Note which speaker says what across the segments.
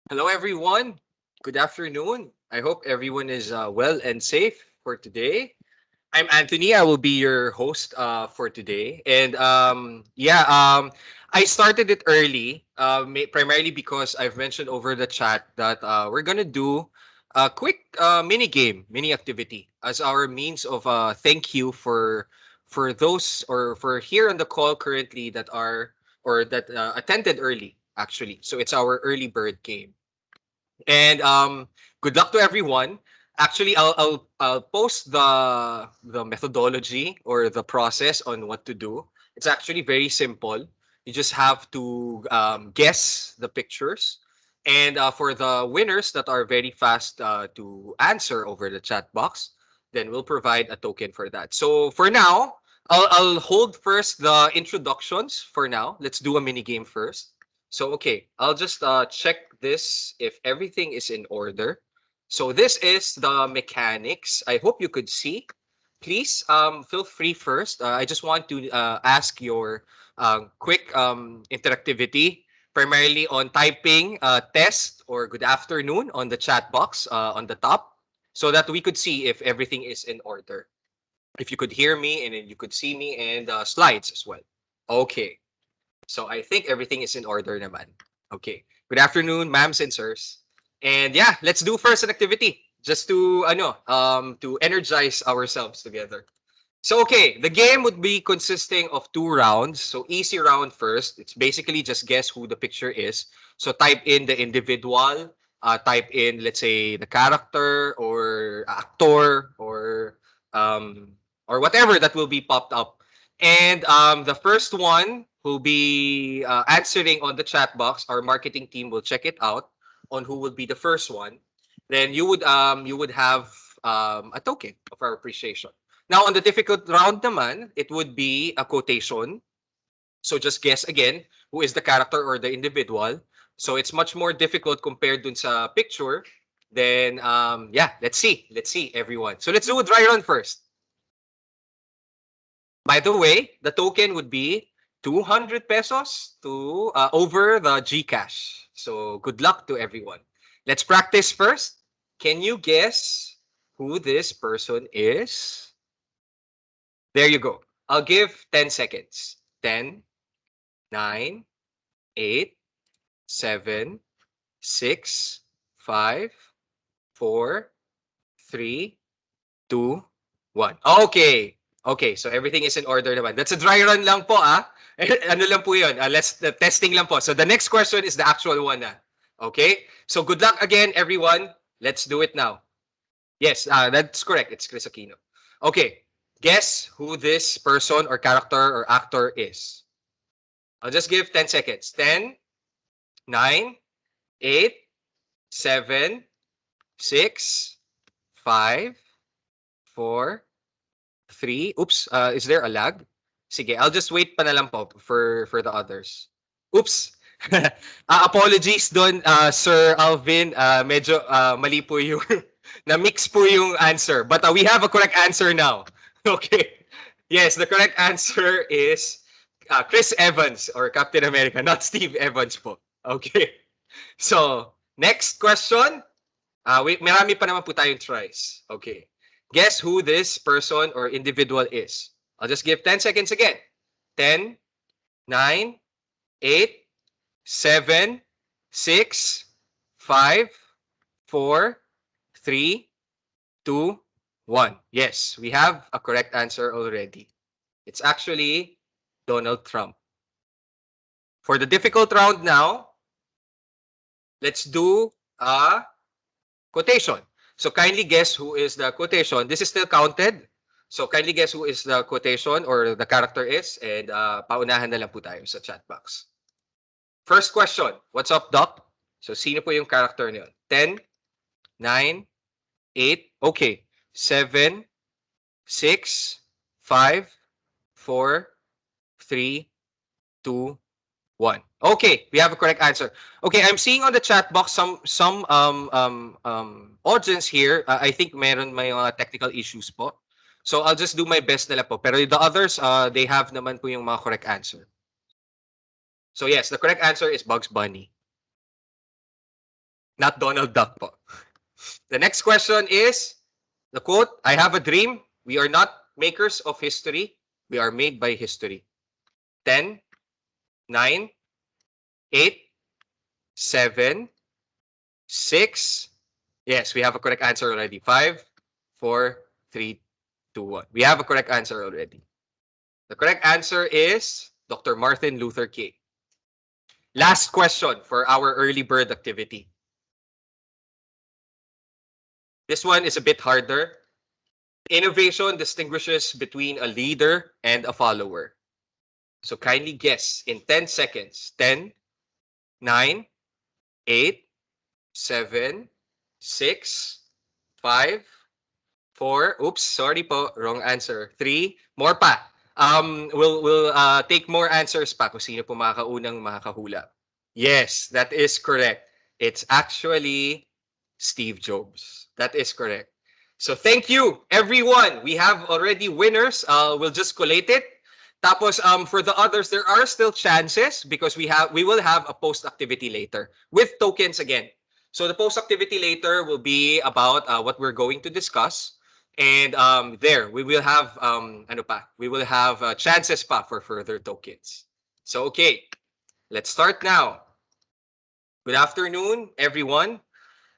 Speaker 1: Hello, everyone. Good afternoon. I hope everyone is well and safe for today. I'm Anthony. I will be your host for today. And I started it early, primarily because I've mentioned over the chat that we're going to do a quick mini game, mini activity as our means of thank you for those or for here on the call currently that are or that attended early, actually. So it's our early bird game. And good luck to everyone. Actually, I'll post the methodology or the process on what to do. It's actually very simple. You just have to guess the pictures, and for the winners that are very fast to answer over the chat box, then we'll provide a token for that. So for now, I'll hold first the introductions for now. Let's do a mini game first. So okay, I'll just check this if everything is in order. So this is the mechanics. I hope you could see. Please feel free first. I just want to ask your quick interactivity, primarily on typing test or good afternoon on the chat box on the top, so that we could see if everything is in order. If you could hear me and then you could see me and slides as well. Okay. So I think everything is in order naman. Okay. Good afternoon, ma'ams and sirs. And yeah, let's do first an activity just to energize ourselves together. So okay, the game would be consisting of two rounds. So easy round first. It's basically just guess who the picture is. So type in the individual, type in let's say the character or actor um or whatever that will be popped up. And the first one who'll be answering on the chat box, our marketing team will check it out on who would be the first one. Then you would have a token of our appreciation. Now, on the difficult round naman, it would be a quotation. So just guess again who is the character or the individual. So it's much more difficult compared dun sa picture. Then yeah, let's see. Let's see everyone. So let's do a dry run first. By the way, the token would be 200 pesos to over the GCash. So good luck to everyone. Let's practice first. Can you guess who this person is? There you go. I'll give 10 seconds. 10, 9, 8, 7, 6, 5, 4, 3, 2, 1. Okay. Okay, so everything is in order naman. That's a dry run lang po, ah. Ano lang po yun? The testing lang po. So the next question is the actual one na. Okay? So good luck again, everyone. Let's do it now. Yes, that's correct. It's Chris Aquino. Okay. Guess who this person or character or actor is. I'll just give 10 seconds. 10, 9, 8, 7, 6, 5, 4, 3. Oops, is there a lag? Sige, I'll just wait pa na lang po for the others. Oops. Apologies doon, Sir Alvin. Medyo mali po yung na-mix po yung answer. But we have a correct answer now. Okay. Yes, the correct answer is Chris Evans or Captain America, not Steve Evans po. Okay. So, next question. Wait, marami pa naman po tayong tries. Okay. Guess who this person or individual is. I'll just give 10 seconds again. 10, 9, 8, 7, 6, 5, 4, 3, 2, 1. Yes, we have a correct answer already. It's actually Donald Trump. For the difficult round now, let's do a quotation. So kindly guess who is the quotation. This is still counted. So kindly guess who is the quotation or the character is and paunahan na lang po tayo sa chat box. First question. What's up, Doc? So sino po yung character niyo? 10, 9, 8, okay. 7, 6, 5, 4, 3, 2, 1. Okay, we have a correct answer. Okay, I'm seeing on the chat box some audience here. I think may mga technical issues po. So I'll just do my best nila po. Pero the others, they have naman po yung mga correct answer. So yes, the correct answer is Bugs Bunny. not Donald Duck po. The next question is the quote, I have a dream. We are not makers of history. We are made by history. 10, 9, 8, 7, 6. Yes, we have a correct answer already. 5, 4, 3, 2, 1. We have a correct answer already. The correct answer is Dr. Martin Luther King. Last question for our early bird activity. This one is a bit harder. Innovation distinguishes between a leader and a follower. So kindly guess in 10 seconds. 10, 9, 8, 7, 6, 5, 4. Oops, sorry po, wrong answer. 3, more pa. We'll take more answers pa kung sino po makakaunang makakahula. Yes, that is correct. It's actually Steve Jobs. That is correct. So thank you, everyone. We have already winners. We'll just collate it. Tapos for the others, there are still chances because we will have a post activity later with tokens again. So the post activity later will be about what we're going to discuss. And there we will have ano pa? We will have chances pa for further tokens. So okay, let's start now. Good afternoon, everyone.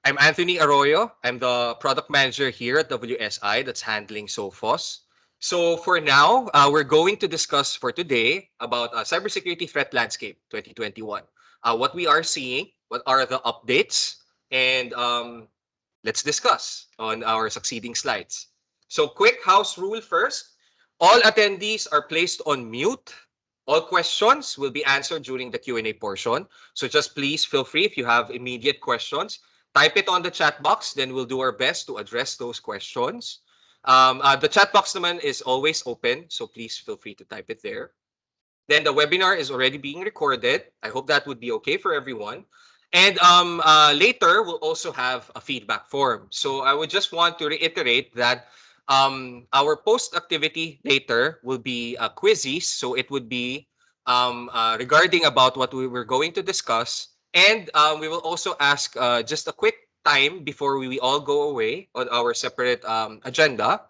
Speaker 1: I'm Anthony Arroyo. I'm the product manager here at WSI that's handling SOPHOS. So for now, we're going to discuss for today about cybersecurity threat landscape 2021. What we are seeing, what are the updates, and let's discuss on our succeeding slides. So quick house rule first. All attendees are placed on mute. All questions will be answered during the Q&A portion. So just please feel free if you have immediate questions, type it on the chat box, then we'll do our best to address those questions. The chat box naman is always open, so please feel free to type it there. Then the webinar is already being recorded. I hope that would be okay for everyone. And later, we'll also have a feedback form. So I would just want to reiterate that our post activity later will be quizzes. So it would be regarding about what we were going to discuss. And we will also ask just a quick time before we all go away on our separate agenda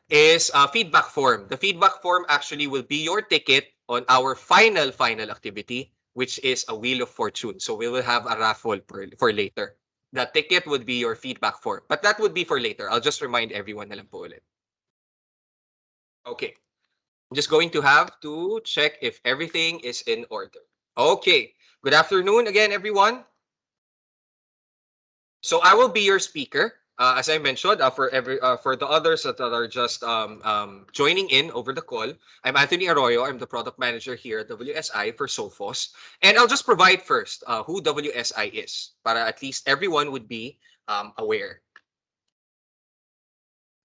Speaker 1: is a feedback form. The feedback form actually will be your ticket on our final activity, which is a Wheel of Fortune. So we will have a raffle for later. The ticket would be your feedback form. But that would be for later. I'll just remind everyone na lang po ulit. Okay. I'm just going to have to check if everything is in order. Okay. Good afternoon again, everyone. So I will be your speaker. As I mentioned, for the others that are just joining in over the call, I'm Anthony Arroyo. I'm the product manager here at WSI for SOPHOS, and I'll just provide first who WSI is, para at least everyone would be aware.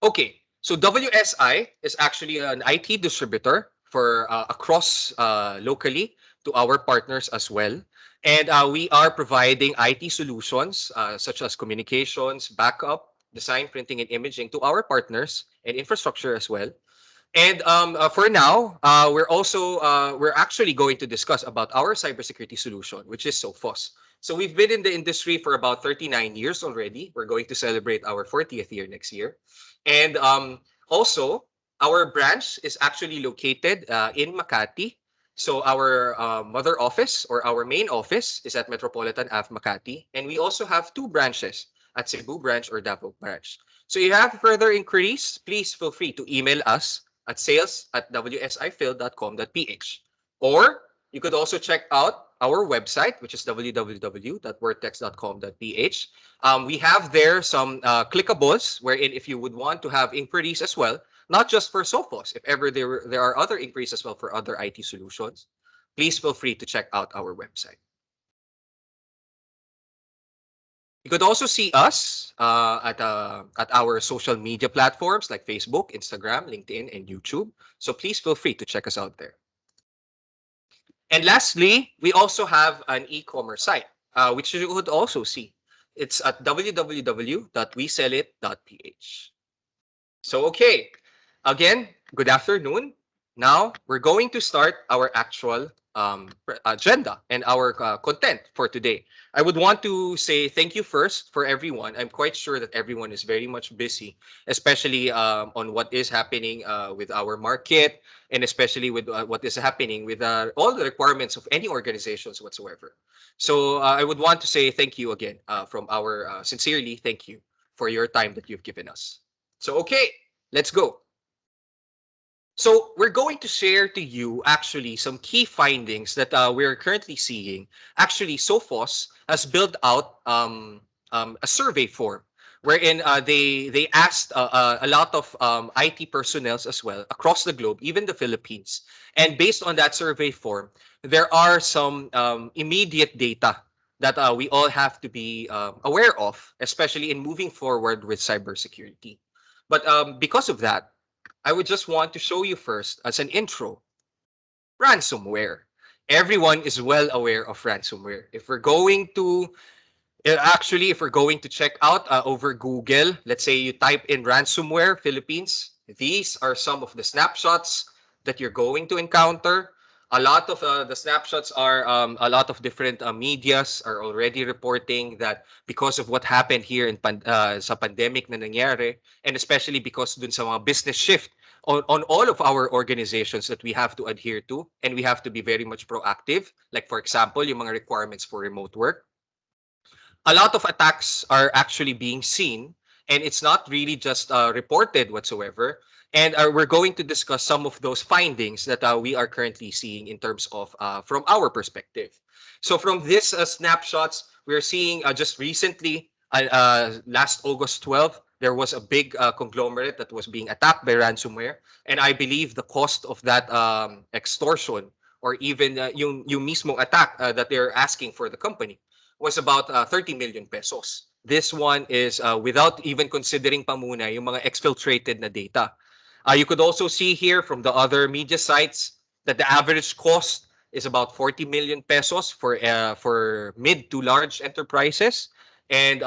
Speaker 1: Okay, so WSI is actually an IT distributor for across locally to our partners as well. And we are providing IT solutions such as communications, backup, design, printing, and imaging to our partners and infrastructure as well. And for now, we're actually going to discuss about our cybersecurity solution, which is SOPHOS. So we've been in the industry for about 39 years already. We're going to celebrate our 40th year next year. And also, our branch is actually located in Makati. So our mother office or our main office is at Metropolitan Ave Makati. And we also have two branches at Cebu branch or Davao branch. So if you have further inquiries, please feel free to email us at sales@wsifil.com.ph. Or you could also check out our website, which is www.wordtext.com.ph. We have there some clickables wherein if you would want to have inquiries as well, not just for Sophos, if ever there are other inquiries as well for other IT solutions, please feel free to check out our website. You could also see us at our social media platforms like Facebook, Instagram, LinkedIn, and YouTube. So please feel free to check us out there. And lastly, we also have an e-commerce site, which you could also see. It's at www.WeSellIt.ph. So, okay. Again, good afternoon. Now, we're going to start our actual agenda and our content for today. I would want to say thank you first for everyone. I'm quite sure that everyone is very much busy, especially on what is happening with our market, and especially with what is happening with all the requirements of any organizations whatsoever. So I would want to say thank you again from our sincerely thank you for your time that you've given us. So, okay, let's go. So we're going to share to you actually some key findings that we're currently seeing. Actually, Sophos has built out a survey form wherein they asked a lot of IT personnel as well across the globe, even the Philippines. And based on that survey form, there are some immediate data that we all have to be aware of, especially in moving forward with cybersecurity. But because of that, I would just want to show you first, as an intro, ransomware. Everyone is well aware of ransomware. If we're going to actually, if we're going to check out over Google, let's say you type in ransomware Philippines, these are some of the snapshots that you're going to encounter. A lot of the snapshots are a lot of different medias are already reporting that because of what happened here in sa pandemic na nangyari, and especially because dun sa mga business shift on all of our organizations that we have to adhere to, and we have to be very much proactive. Like for example, yung mga requirements for remote work, a lot of attacks are actually being seen, and it's not really just reported whatsoever. And we're going to discuss some of those findings that we are currently seeing in terms of from our perspective. So from this snapshots, we're seeing just recently, last August 12th, there was a big conglomerate that was being attacked by ransomware. And I believe the cost of that extortion, or even yung mismong attack that they're asking for the company, was about 30 million pesos. This one is without even considering pa muna yung mga exfiltrated na data. You could also see here from the other media sites that the average cost is about 40 million pesos for mid to large enterprises. And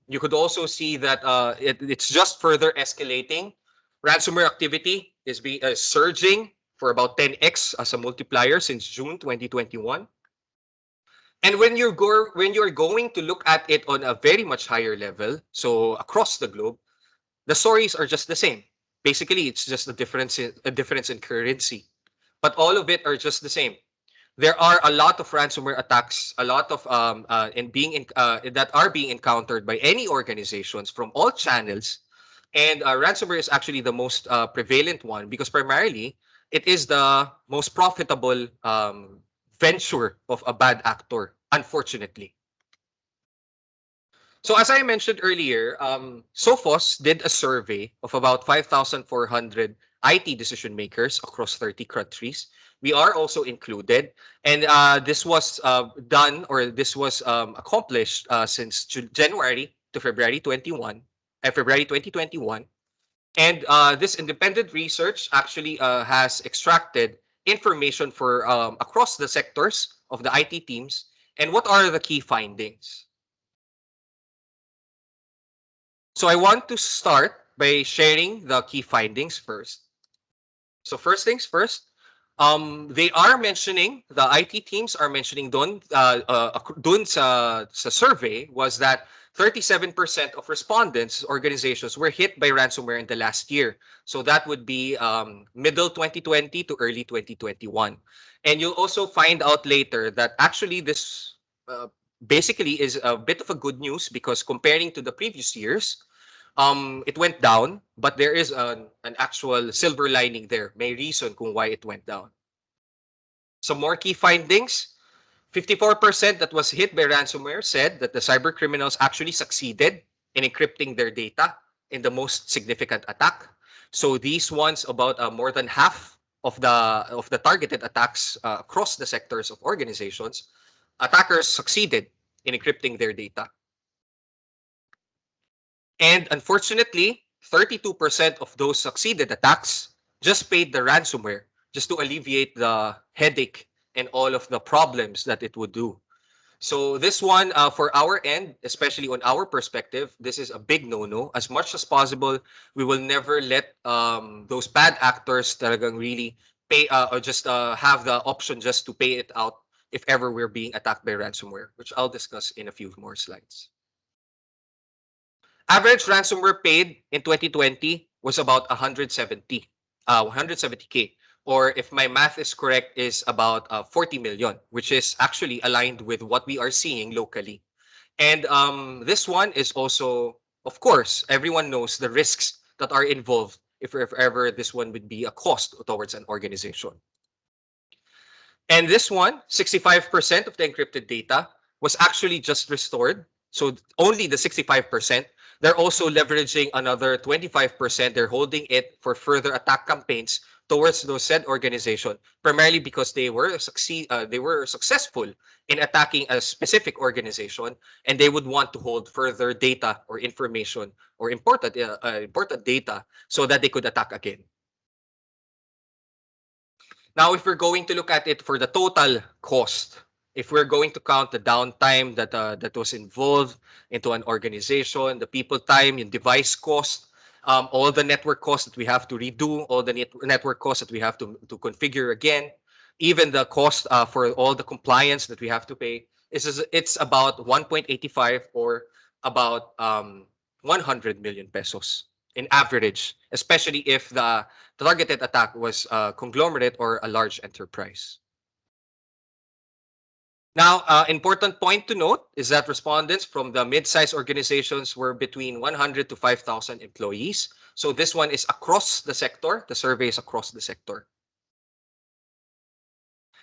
Speaker 1: you could also see that it's just further escalating. Ransomware activity is surging for about 10x as a multiplier since June 2021. And when you're going to look at it on a very much higher level, so across the globe, the stories are just the same. Basically, it's just a difference in currency, but all of it are just the same. There are a lot of ransomware attacks, a lot of that are being encountered by any organizations from all channels, and ransomware is actually the most prevalent one because primarily it is the most profitable venture of a bad actor, unfortunately. So as I mentioned earlier, Sophos did a survey of about 5,400 IT decision makers across 30 countries. We are also included, and this was done, or this was accomplished since January to February 21, February 2021. And this independent research actually has extracted information for across the sectors of the IT teams. And what are the key findings? So I want to start by sharing the key findings first. So first things first, they are mentioning, the IT teams are mentioning dun sa survey was that 37% of respondents organizations were hit by ransomware in the last year. So that would be middle 2020 to early 2021. And you'll also find out later that actually this basically is a bit of a good news because comparing to the previous years, it went down, but there is an actual silver lining there. May reason kung why it went down. Some more key findings. 54% that was hit by ransomware said that the cyber criminals actually succeeded in encrypting their data in the most significant attack. So these ones, about more than half of the targeted attacks across the sectors of organizations, attackers succeeded in encrypting their data. And unfortunately, 32% of those succeeded attacks just paid the ransomware just to alleviate the headache and all of the problems that it would do. So this one, for our end, especially on our perspective, this is a big no-no. As much as possible, we will never let those bad actors talagang really pay or just have the option just to pay it out if ever we're being attacked by ransomware, which I'll discuss in a few more slides. Average ransomware paid in 2020 was about 170k, or if my math is correct, is about 40 million, which is actually aligned with what we are seeing locally. And this one is also, of course, everyone knows the risks that are involved if ever this one would be a cost towards an organization. And this one, 65% of the encrypted data was actually just restored. So only the 65%. They're also leveraging another 25%. They're holding it for further attack campaigns towards those said organization, primarily because they were successful in attacking a specific organization, and they would want to hold further data or information or important data so that they could attack again. Now, if we're going to look at it for the total cost, if we're going to count the downtime that was involved into an organization, the people time, and device cost, all the network costs that we have to redo, all the network costs that we have to configure again, even the cost for all the compliance that we have to pay, it's about 1.85 or about 100 million pesos in average, especially if the targeted attack was a conglomerate or a large enterprise. Now, important point to note is that respondents from the mid-sized organizations were between 100 to 5,000 employees. So this one is across the sector. The survey is across the sector.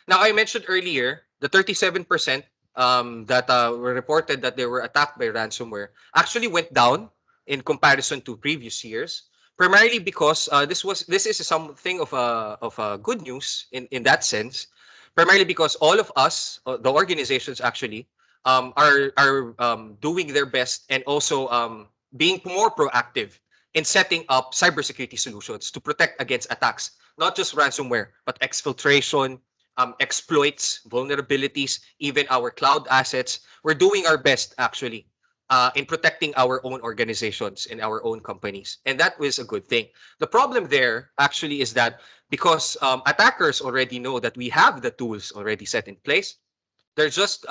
Speaker 1: Now, I mentioned earlier the 37% that were reported that they were attacked by ransomware actually went down in comparison to previous years, primarily because this is something of a good news in that sense, primarily because all of us, the organizations actually, are doing their best and also being more proactive in setting up cybersecurity solutions to protect against attacks, not just ransomware, but exfiltration, exploits, vulnerabilities, even our cloud assets. We're doing our best actually in protecting our own organizations and our own companies. And that was a good thing. The problem there actually is that because attackers already know that we have the tools already set in place, they're just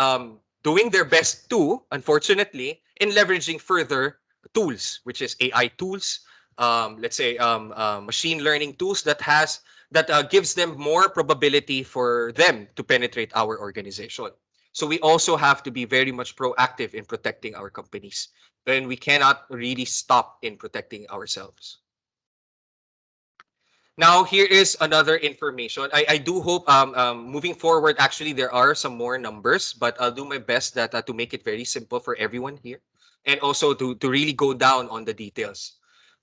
Speaker 1: doing their best too, unfortunately, in leveraging further tools, which is AI tools, let's say machine learning tools that gives them more probability for them to penetrate our organization. So we also have to be very much proactive in protecting our companies, and we cannot really stop in protecting ourselves. Now, here is another information. I do hope moving forward, actually, there are some more numbers, but I'll do my best to make it very simple for everyone here and also to really go down on the details.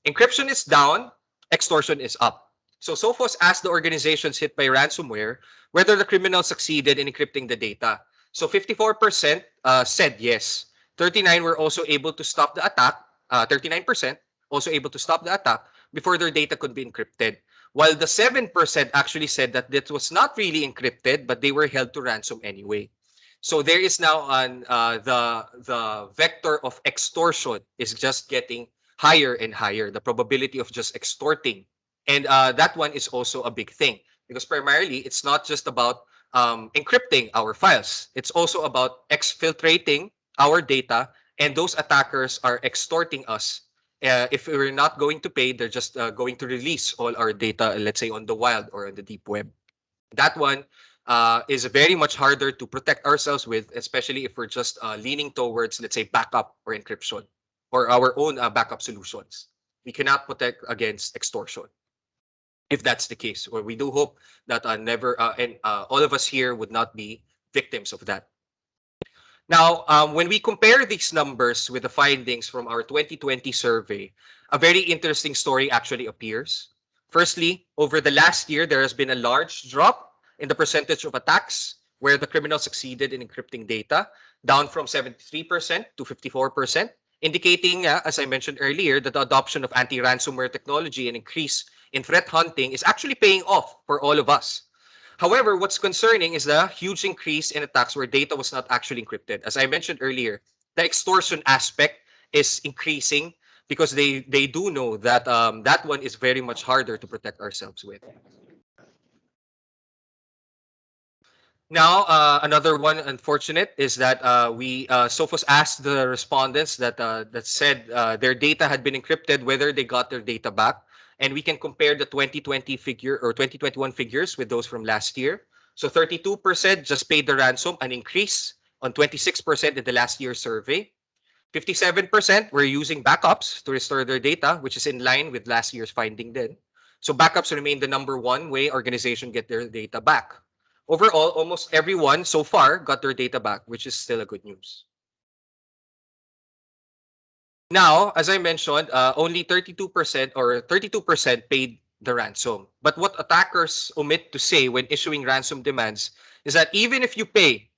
Speaker 1: Encryption is down, extortion is up. So Sophos asked the organizations hit by ransomware whether the criminals succeeded in encrypting the data. So 54% said yes. 39 were also able to stop the attack. 39% also able to stop the attack before their data could be encrypted, while the 7% actually said that it was not really encrypted, but they were held to ransom anyway. So there is now the vector of extortion is just getting higher and higher. The probability of just extorting, and that one is also a big thing because primarily it's not just about encrypting our files. It's also about exfiltrating our data, and those attackers are extorting us. If we're not going to pay, they're just going to release all our data, let's say on the wild or on the deep web. That one is very much harder to protect ourselves with, especially if we're just leaning towards, let's say, backup or encryption or our own backup solutions. We cannot protect against extortion if that's the case. Or we do hope that never and all of us here would not be victims of that. Now, when we compare these numbers with the findings from our 2020 survey, a very interesting story actually appears. Firstly, over the last year, there has been a large drop in the percentage of attacks where the criminals succeeded in encrypting data, down from 73% to 54%, indicating, as I mentioned earlier, that the adoption of anti-ransomware technology and increase in threat hunting is actually paying off for all of us. However, what's concerning is the huge increase in attacks where data was not actually encrypted. As I mentioned earlier, the extortion aspect is increasing because they do know that that one is very much harder to protect ourselves with. Now, another one unfortunate is that Sophos asked the respondents that said their data had been encrypted, whether they got their data back, and we can compare the 2020 figure or 2021 figures with those from last year. So 32% just paid the ransom, an increase on 26% in the last year's survey. 57% were using backups to restore their data, which is in line with last year's finding then. So backups remain the number one way organizations get their data back. Overall, almost everyone so far got their data back, which is still a good news. Now, as I mentioned, only 32% or 32% paid the ransom. But what attackers omit to say when issuing ransom demands is that even if you pay,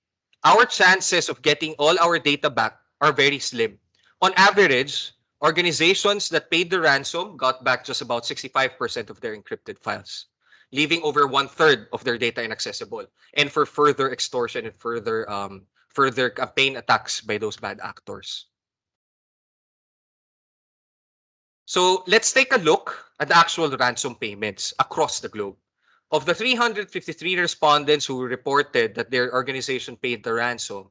Speaker 1: our chances of getting all our data back are very slim. On average, organizations that paid the ransom got back just about 65% of their encrypted files, leaving over one-third of their data inaccessible, and for further extortion and further campaign attacks by those bad actors. So let's take a look at the actual ransom payments across the globe. Of the 353 respondents who reported that their organization paid the ransom,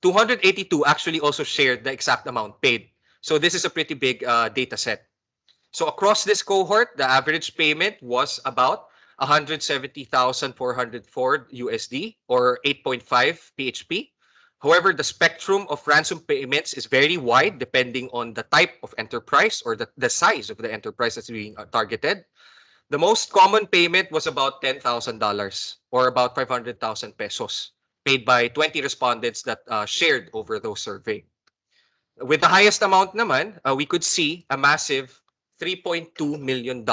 Speaker 1: 282 actually also shared the exact amount paid. So this is a pretty big data set. So across this cohort, the average payment was about 170,404 USD or 8.5 PHP. However, the spectrum of ransom payments is very wide depending on the type of enterprise or the size of the enterprise that's being targeted. The most common payment was about $10,000 or about 500,000 pesos paid by 20 respondents that shared over those survey. With the highest amount naman, we could see a massive $3.2 million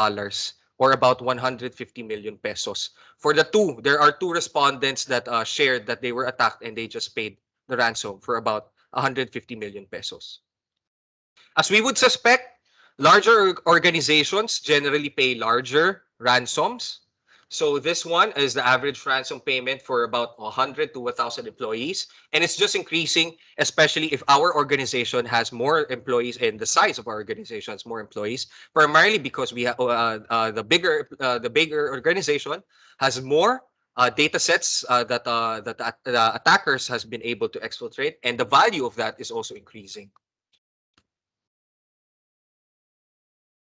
Speaker 1: or about 150 million pesos. For the two, there are two respondents that shared that they were attacked and they just paid the ransom for about 150 million pesos. As we would suspect, larger organizations generally pay larger ransoms. So this one is the average ransom payment for about 100 to 1,000 employees. And it's just increasing, especially if our organization has more employees and the size of our organization has more employees, primarily because we have the bigger organization has more data sets that the attackers has been able to exfiltrate, and the value of that is also increasing.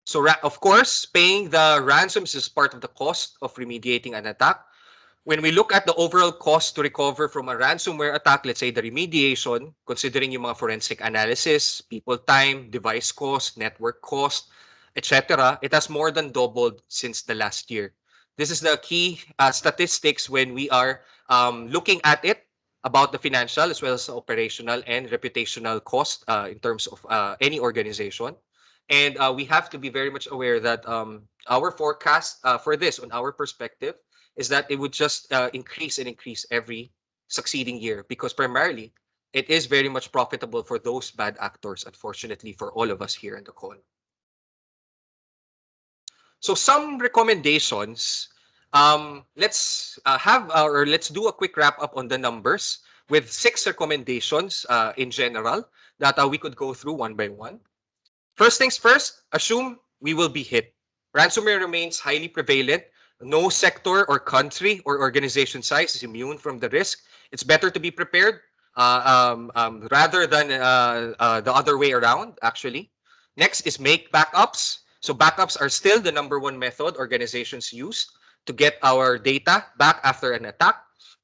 Speaker 1: So, of course, paying the ransoms is part of the cost of remediating an attack. When we look at the overall cost to recover from a ransomware attack, let's say the remediation, considering yung mga forensic analysis, people time, device cost, network cost, etc., it has more than doubled since the last year. This is the key statistics when we are looking at it about the financial as well as the operational and reputational cost in terms of any organization. And we have to be very much aware that our forecast for this, on our perspective, is that it would just increase and increase every succeeding year because primarily it is very much profitable for those bad actors, unfortunately, for all of us here in the call. So some recommendations. Let's do a quick wrap up on the numbers with 6 recommendations in general that we could go through one by one. First things first, assume we will be hit. Ransomware remains highly prevalent. No sector or country or organization size is immune from the risk. It's better to be prepared rather than the other way around, actually. Next is make backups. So backups are still the number one method organizations use to get our data back after an attack.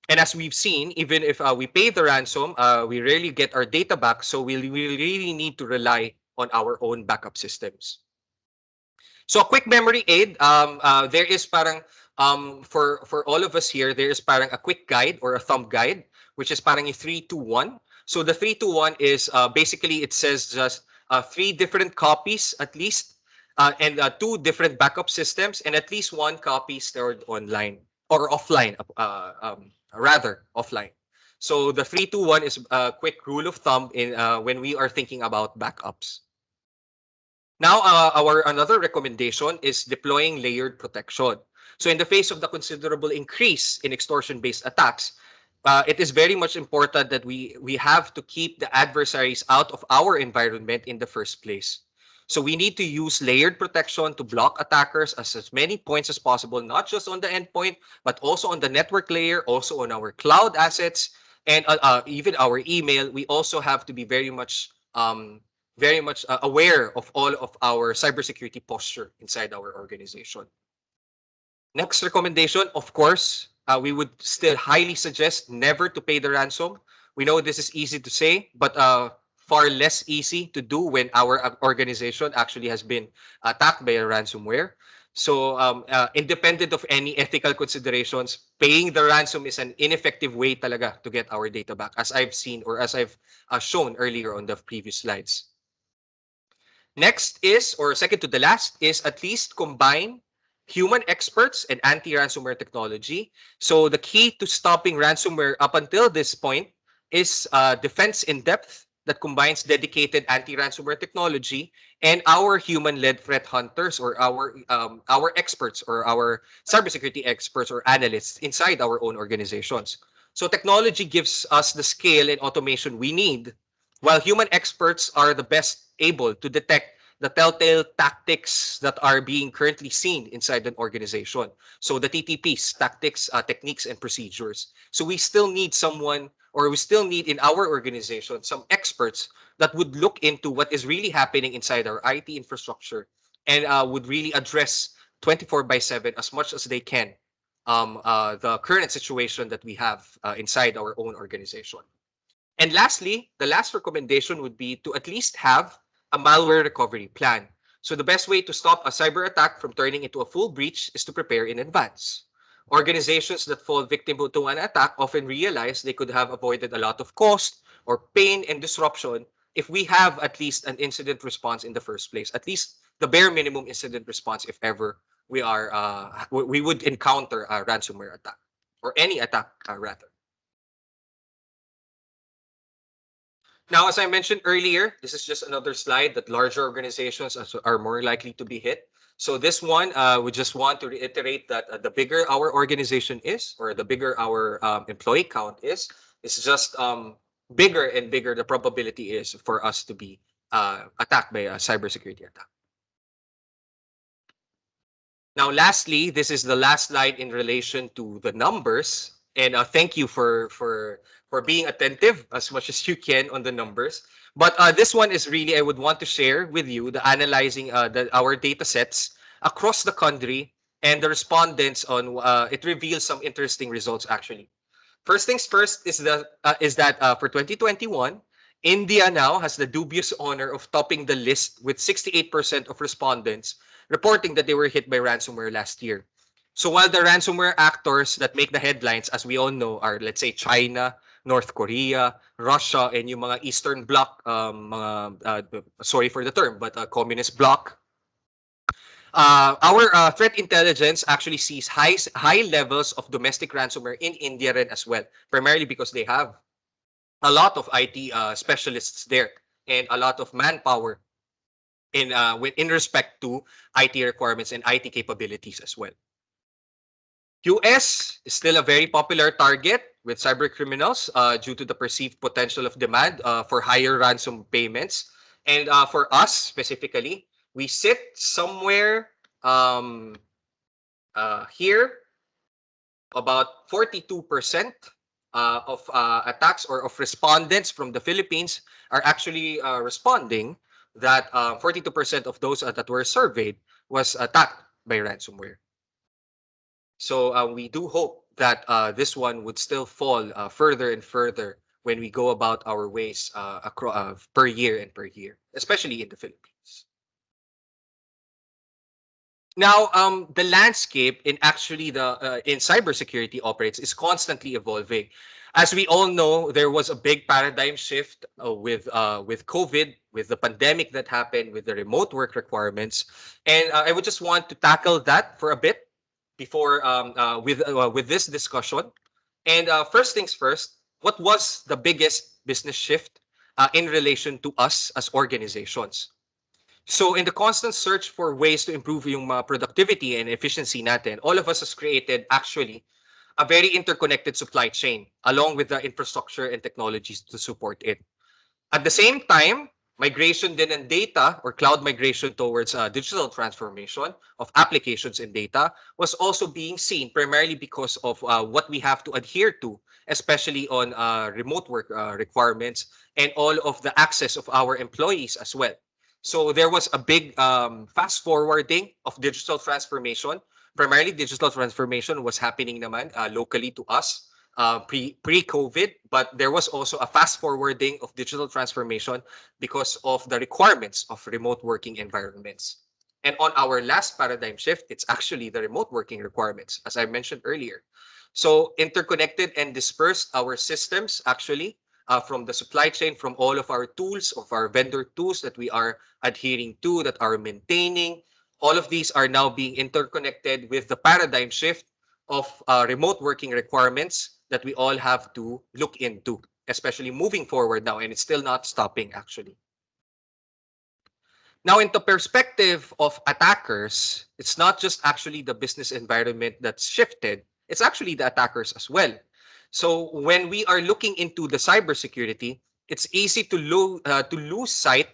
Speaker 1: And as we've seen, even if we pay the ransom, we rarely get our data back. So we really need to rely on our own backup systems. So a quick memory aid, there is parang, for all of us here, there is parang a quick guide or a thumb guide, which is parang a 3-2-1. So the 3-2-1 is basically it says just 3 different copies at least, and 2 different backup systems, and at least 1 copy stored online or offline, rather offline. So the 3-2-1 is a quick rule of thumb in when we are thinking about backups. Now, our another recommendation is deploying layered protection. So in the face of the considerable increase in extortion-based attacks, it is very much important that we have to keep the adversaries out of our environment in the first place. So we need to use layered protection to block attackers as many points as possible, not just on the endpoint, but also on the network layer, also on our cloud assets, and even our email. We also have to be very much aware of all of our cybersecurity posture inside our organization. Next recommendation, of course, we would still highly suggest never to pay the ransom. We know this is easy to say, but far less easy to do when our organization actually has been attacked by a ransomware. So, independent of any ethical considerations, paying the ransom is an ineffective way talaga to get our data back, as I've seen or as I've shown earlier on the previous slides. Next is, or second to the last, is at least combine human experts and anti-ransomware technology. So the key to stopping ransomware up until this point is defense in depth that combines dedicated anti-ransomware technology and our human-led threat hunters, or our experts, or our cybersecurity experts or analysts inside our own organizations. So technology gives us the scale and automation we need, while human experts are the best able to detect the telltale tactics that are being currently seen inside an organization. So the TTPs, tactics, techniques, and procedures. So we still need someone, or we still need in our organization some experts that would look into what is really happening inside our IT infrastructure, and would really address 24 by 7 as much as they can the current situation that we have inside our own organization. And lastly, the last recommendation would be to at least have a malware recovery plan. So the best way to stop a cyber attack from turning into a full breach is to prepare in advance. Organizations that fall victim to an attack often realize they could have avoided a lot of cost or pain and disruption if we have at least an incident response in the first place, at least the bare minimum incident response if ever we would encounter a ransomware attack, or any attack rather. Now, as I mentioned earlier, this is just another slide that larger organizations are more likely to be hit. So this one, we just want to reiterate that the bigger our organization is, or the bigger our employee count is, it's just bigger and bigger the probability is for us to be attacked by a cybersecurity attack. Now, lastly, this is the last slide in relation to the numbers. And thank you for being attentive as much as you can on the numbers. But this one is really, I would want to share with you the analyzing our data sets across the country, and the respondents on it reveals some interesting results actually. First things first is that for 2021, India now has the dubious honor of topping the list with 68% of respondents reporting that they were hit by ransomware last year. So while the ransomware actors that make the headlines, as we all know, are, let's say, China, North Korea, Russia, and yung mga Eastern Bloc, sorry for the term, but communist bloc, our threat intelligence actually sees high levels of domestic ransomware in India rin as well, primarily because they have a lot of IT specialists there and a lot of manpower in respect to IT requirements and IT capabilities as well. US is still a very popular target with cyber criminals due to the perceived potential of demand for higher ransom payments. And for us specifically, we sit somewhere um, here, about 42% of attacks, or of respondents from the Philippines are actually responding that 42% of those that were surveyed was attacked by ransomware. So we do hope that this one would still fall further and further when we go about our ways per year and per year, especially in the Philippines. Now, the landscape in actually the in cybersecurity operates is constantly evolving. As we all know, there was a big paradigm shift with COVID, with the pandemic that happened, with the remote work requirements, and I would just want to tackle that for a bit before with this discussion. And first things first, what was the biggest business shift in relation to us as organizations? So in the constant search for ways to improve yung productivity and efficiency natin, all of us has created actually a very interconnected supply chain along with the infrastructure and technologies to support it. At the same time, Migration din ng data or cloud migration towards digital transformation of applications and data was also being seen primarily because of what we have to adhere to, especially on remote work requirements and all of the access of our employees as well. So there was a big fast forwarding of digital transformation. Primarily, digital transformation was happening naman locally to us pre-COVID, but there was also a fast forwarding of digital transformation because of the requirements of remote working environments. And on our last paradigm shift, it's actually the remote working requirements, as I mentioned earlier. So interconnected and dispersed our systems actually from the supply chain, from all of our tools, of our vendor tools that we are adhering to, that are maintaining. All of these are now being interconnected with the paradigm shift of remote working requirements that we all have to look into, especially moving forward now, and it's still not stopping actually. Now, into perspective of attackers, it's not just actually the business environment that's shifted, it's actually the attackers as well. So when we are looking into the cybersecurity, it's easy to lose sight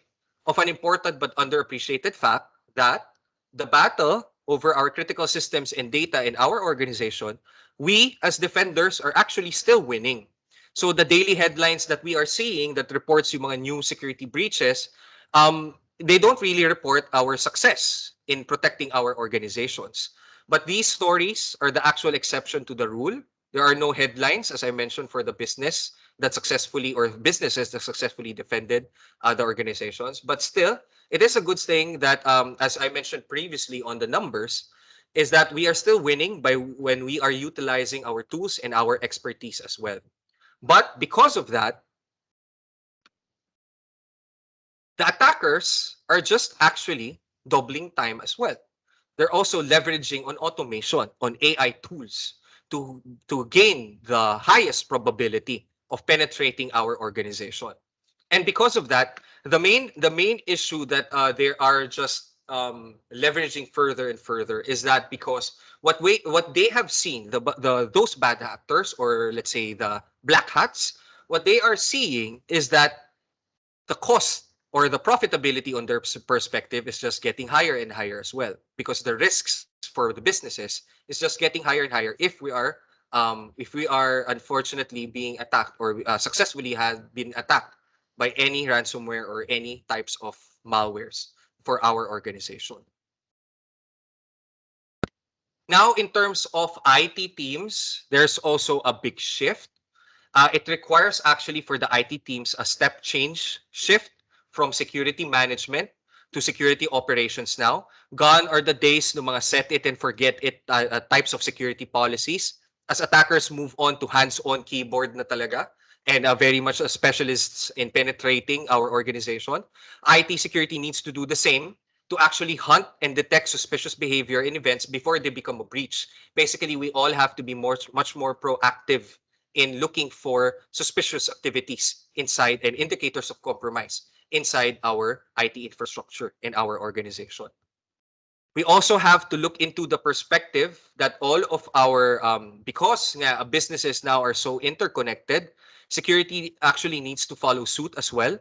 Speaker 1: of an important but underappreciated fact that the battle over our critical systems and data in our organization, we as defenders are actually still winning. So the daily headlines that we are seeing that reports yung mga new security breaches, they don't really report our success in protecting our organizations. But these stories are the actual exception to the rule. There are no headlines, as I mentioned, for the business that successfully or businesses that successfully defended the organizations. But still, it is a good thing that, as I mentioned previously on the numbers, is that we are still winning by when we are utilizing our tools and our expertise as well. But because of that, the attackers are just actually doubling time as well. They're also leveraging on automation, on AI tools to gain the highest probability of penetrating our organization. And because of that, the main issue that they are just leveraging further and further is that because what they have seen the those bad actors, or let's say the black hats, what they are seeing is that the cost or the profitability on their perspective is just getting higher and higher as well, because the risks for the businesses is just getting higher and higher if we are unfortunately being attacked or successfully have been attacked by any ransomware or any types of malwares for our organization. Now, in terms of IT teams, there's also a big shift. It requires actually for the IT teams a step change shift from security management to security operations now. Gone are the days ng mga set it and forget it types of security policies, as attackers move on to hands-on keyboard na talaga, and very much specialists in penetrating our organization. IT security needs to do the same to actually hunt and detect suspicious behavior in events before they become a breach. Basically, we all have to be much more proactive in looking for suspicious activities inside and indicators of compromise inside our IT infrastructure in our organization. We also have to look into the perspective that all of our, because nga, businesses now are so interconnected, security actually needs to follow suit as well.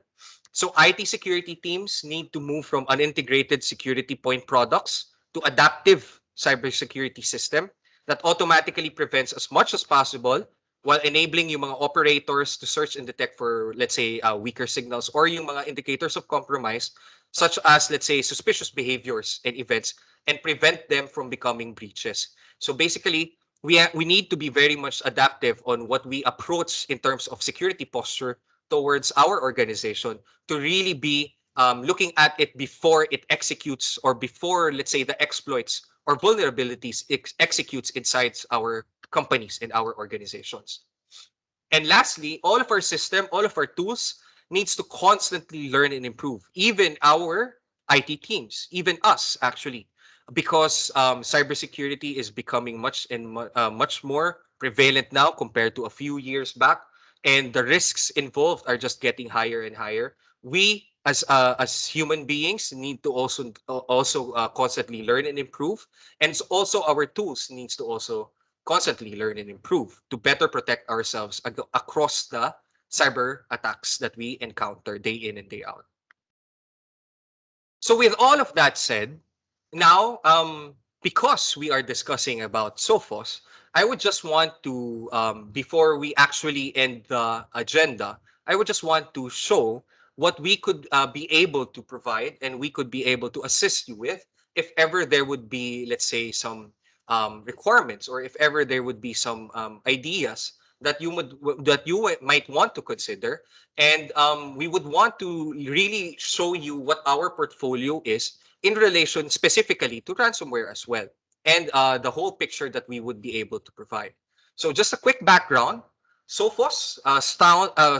Speaker 1: So IT security teams need to move from unintegrated security point products to adaptive cybersecurity system that automatically prevents as much as possible while enabling yung mga operators to search and detect for, let's say, weaker signals or yung mga indicators of compromise, such as, let's say, suspicious behaviors and events, and prevent them from becoming breaches. So basically, we need to be very much adaptive on what we approach in terms of security posture towards our organization to really be looking at it before it executes, or before, let's say, the exploits or vulnerabilities executes inside our companies and our organizations. And lastly, all of our system, all of our tools needs to constantly learn and improve. Even our IT teams, even us actually, because cybersecurity is becoming much more prevalent now compared to a few years back, and the risks involved are just getting higher and higher. We as human beings need to also constantly learn and improve, and also our tools needs to also constantly learn and improve to better protect ourselves across the cyber attacks that we encounter day in and day out. So with all of that said, now because we are discussing about Sophos, I would just want to before we actually end the agenda, I would just want to show what we could be able to provide and we could be able to assist you with if ever there would be, let's say, some requirements, or if ever there would be some ideas that you might want to consider, and we would want to really show you what our portfolio is in relation specifically to ransomware as well, and the whole picture that we would be able to provide. So just a quick background. Sophos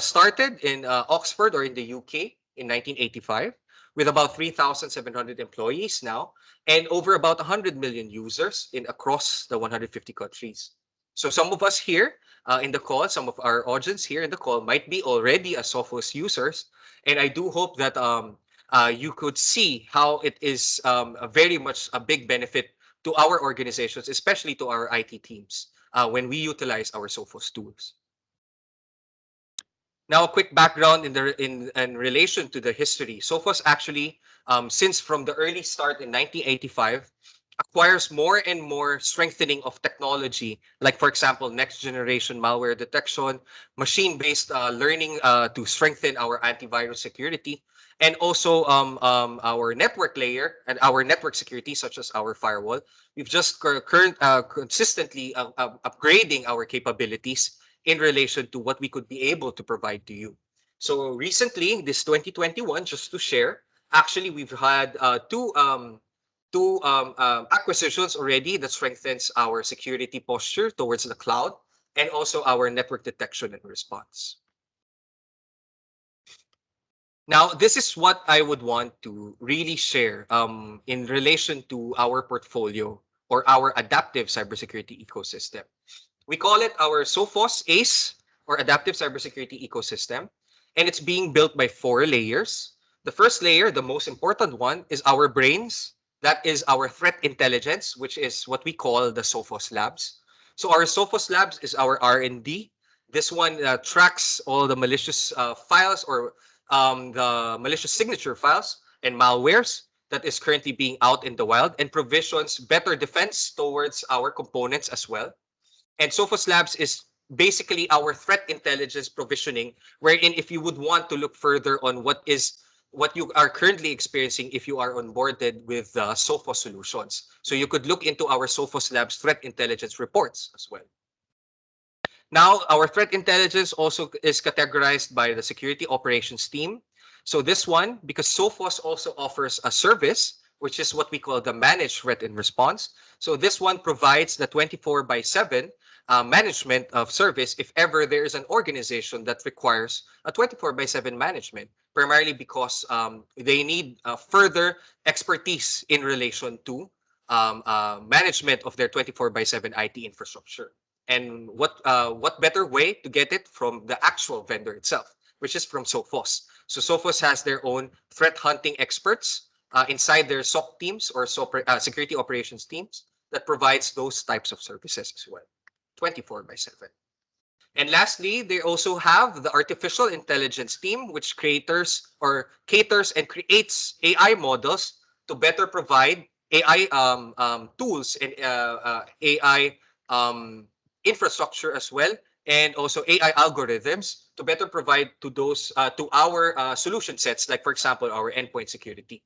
Speaker 1: started in Oxford, or in the UK, in 1985, with about 3,700 employees now, and over about 100 million users in across the 150 countries. So some of us here in the call, some of our audience here in the call might be already a Sophos users, and I do hope that you could see how it is a very much a big benefit to our organizations, especially to our IT teams, when we utilize our Sophos tools. Now, a quick background in relation to the history. Sophos actually, since from the early start in 1985, acquires more and more strengthening of technology, like for example, next generation malware detection, machine-based learning to strengthen our antivirus security, and also our network layer and our network security, such as our firewall. We've just consistently upgrading our capabilities in relation to what we could be able to provide to you. So recently, this 2021, just to share, actually we've had two acquisitions already that strengthens our security posture towards the cloud, and also our network detection and response. Now, this is what I would want to really share in relation to our portfolio, or our adaptive cybersecurity ecosystem. We call it our Sophos ACE, or Adaptive Cybersecurity Ecosystem, and it's being built by 4 layers. The first layer, the most important one, is our brains. That is our threat intelligence, which is what we call the Sophos Labs. So our Sophos Labs is our R&D. This one tracks all the malicious files, or the malicious signature files and malwares that is currently being out in the wild, and provisions better defense towards our components as well. And Sophos Labs is basically our threat intelligence provisioning, wherein if you would want to look further on what you are currently experiencing if you are onboarded with Sophos solutions. So you could look into our Sophos Labs threat intelligence reports as well. Now, our threat intelligence also is categorized by the security operations team. So this one, because Sophos also offers a service, which is what we call the managed threat and response. So this one provides the 24 by 7 management of service if ever there is an organization that requires a 24 by 7 management, primarily because they need further expertise in relation to management of their 24 by 7 IT infrastructure. And what better way to get it from the actual vendor itself, which is from Sophos. So Sophos has their own threat hunting experts inside their SOC teams, or security operations teams, that provides those types of services as well, 24 by 7. And lastly, they also have the artificial intelligence team, which caters and creates AI models to better provide AI tools and AI infrastructure as well, and also AI algorithms to better provide to those to our solution sets, like for example our endpoint security.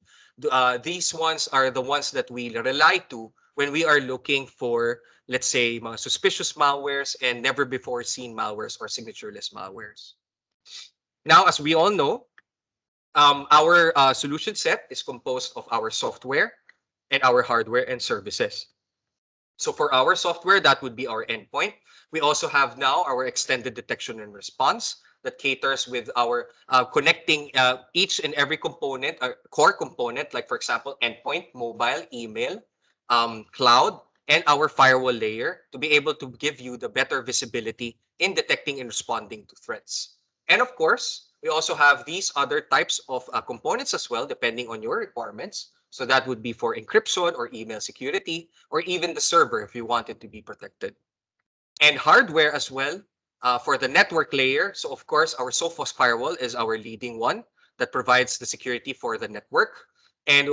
Speaker 1: These ones are the ones that we rely to when we are looking for, let's say, mga suspicious malwares and never before seen malwares or signatureless malwares. Now, as we all know, our solution set is composed of our software and our hardware and services. So for our software, that would be our endpoint. We also have now our extended detection and response that caters with our connecting each and every component, core component, like for example, endpoint, mobile, email, cloud, and our firewall layer to be able to give you the better visibility in detecting and responding to threats. And of course, we also have these other types of components as well, depending on your requirements. So that would be for encryption or email security, or even the server if you want it to be protected. And hardware as well for the network layer. So of course, our Sophos firewall is our leading one that provides the security for the network. And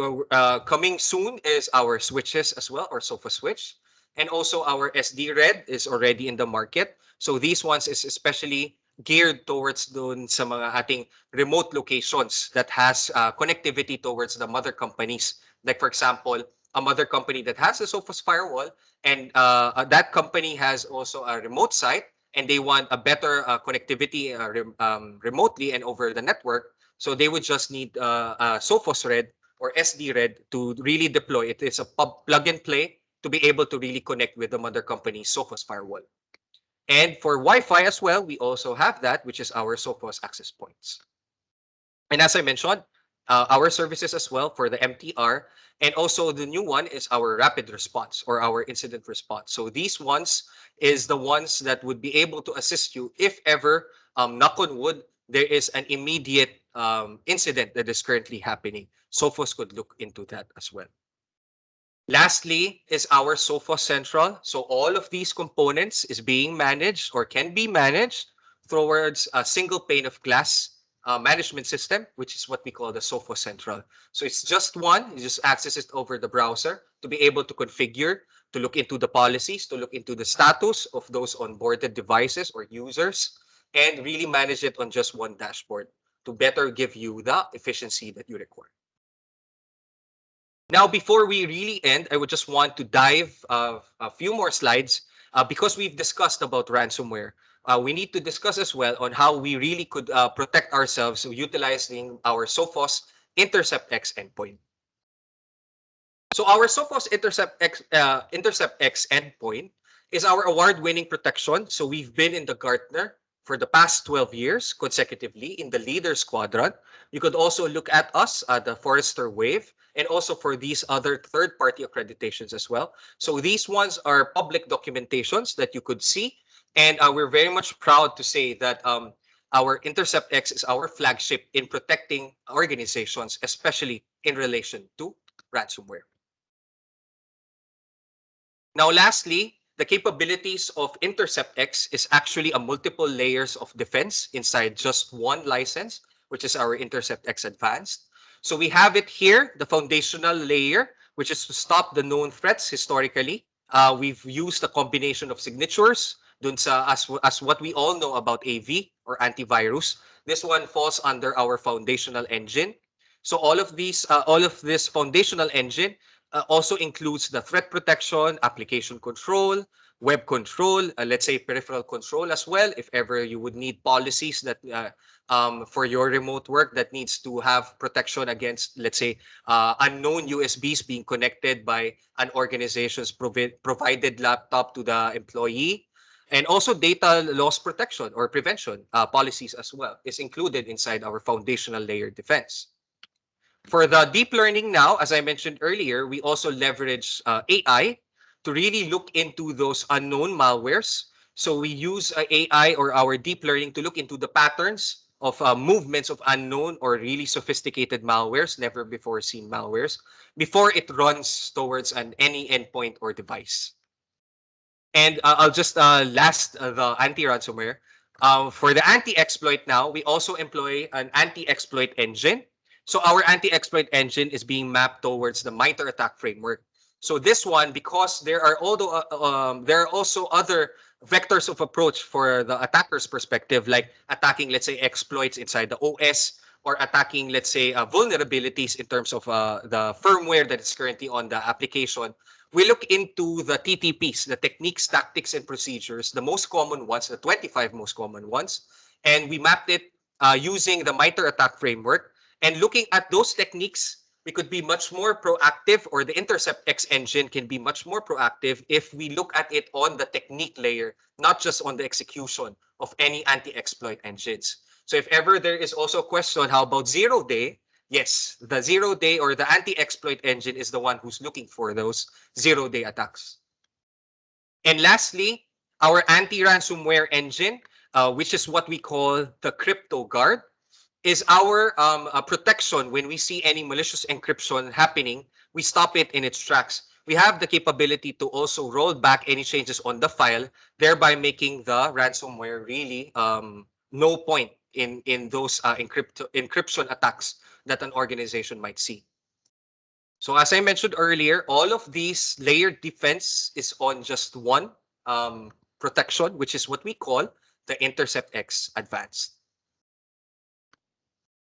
Speaker 1: coming soon is our switches as well, or sofa switch. And also our SD Red is already in the market. So these ones is especially geared towards dun sa mga ating remote locations that has connectivity towards the mother companies. Like for example, a mother company that has a SOPHOS firewall, and that company has also a remote site, and they want a better connectivity remotely and over the network. So they would just need SOPHOS Red or SD Red to really deploy it. It's a plug and play to be able to really connect with the mother company's SOPHOS firewall. And for Wi-Fi as well, we also have that, which is our SOPHOS access points. And as I mentioned, our services as well for the MTR. And also the new one is our rapid response or our incident response. So these ones is the ones that would be able to assist you if ever, knock on wood, there is an immediate incident that is currently happening. Sophos could look into that as well. Lastly is our Sophos Central. So all of these components is being managed or can be managed towards a single pane of glass management system, which is what we call the Sophos Central. So it's just one. You just access it over the browser to be able to configure, to look into the policies, to look into the status of those onboarded devices or users, and really manage it on just one dashboard to better give you the efficiency that you require. Now, before we really end, I would just want to dive a few more slides because we've discussed about ransomware. We need to discuss as well on how we really could protect ourselves utilizing our Sophos Intercept X endpoint. So our Sophos Intercept X endpoint is our award-winning protection. So we've been in the Gartner for the past 12 years consecutively in the leaders quadrant. You could also look at us at the Forrester Wave and also for these other third-party accreditations as well. So these ones are public documentations that you could see. And we're very much proud to say that our Intercept X is our flagship in protecting organizations, especially in relation to ransomware. Now, lastly, the capabilities of Intercept X is actually a multiple layers of defense inside just one license, which is our Intercept X Advanced. So we have it here, the foundational layer, which is to stop the known threats historically. We've used a combination of signatures dun sa, as what we all know about AV or antivirus. This one falls under our foundational engine. So all of this foundational engine also includes the threat protection, application control, web control, let's say peripheral control as well, if ever you would need policies that for your remote work that needs to have protection against, let's say, unknown USBs being connected by an organization's provided laptop to the employee. And also data loss protection or prevention policies as well is included inside our foundational layer defense. For the deep learning now, as I mentioned earlier, we also leverage AI to really look into those unknown malwares. So we use AI or our deep learning to look into the patterns of movements of unknown or really sophisticated malwares, never before seen malwares, before it runs towards any endpoint or device. And I'll just last the anti-ransomware. For the anti-exploit now, we also employ an anti-exploit engine. So our anti-exploit engine is being mapped towards the MITRE ATT&CK framework. So this one, because there are also other vectors of approach for the attacker's perspective, like attacking, let's say, exploits inside the OS or attacking, let's say, vulnerabilities in terms of the firmware that is currently on the application. We look into the TTPs, the techniques, tactics, and procedures, the most common ones, the 25 most common ones, and we mapped it using the MITRE ATT&CK framework. And looking at those techniques, we could be much more proactive, or the Intercept X engine can be much more proactive if we look at it on the technique layer, not just on the execution of any anti-exploit engines. So if ever there is also a question, how about zero day? Yes, the zero day or the anti-exploit engine is the one who's looking for those zero-day attacks. And lastly, our anti-ransomware engine, which is what we call the crypto guard, is our protection when we see any malicious encryption happening. We stop it in its tracks. We have the capability to also roll back any changes on the file, thereby making the ransomware really no point in those encryption attacks that an organization might see. So as I mentioned earlier, all of these layered defense is on just one protection, which is what we call the Intercept X Advanced.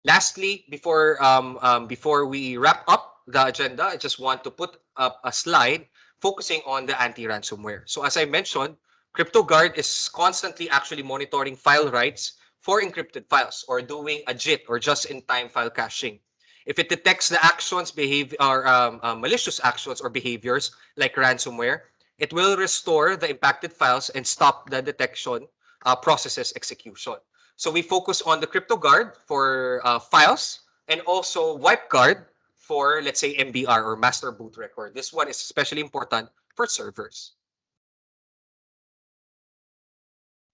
Speaker 1: Lastly, before we wrap up the agenda, I just want to put up a slide focusing on the anti-ransomware. So as I mentioned, CryptoGuard is constantly actually monitoring file writes for encrypted files or doing a JIT or just-in-time file caching. If it detects the actions, behavior, or malicious actions or behaviors like ransomware, it will restore the impacted files and stop the detection processes execution. So we focus on the CryptoGuard for files and also WipeGuard for, let's say, MBR or Master Boot Record. This one is especially important for servers.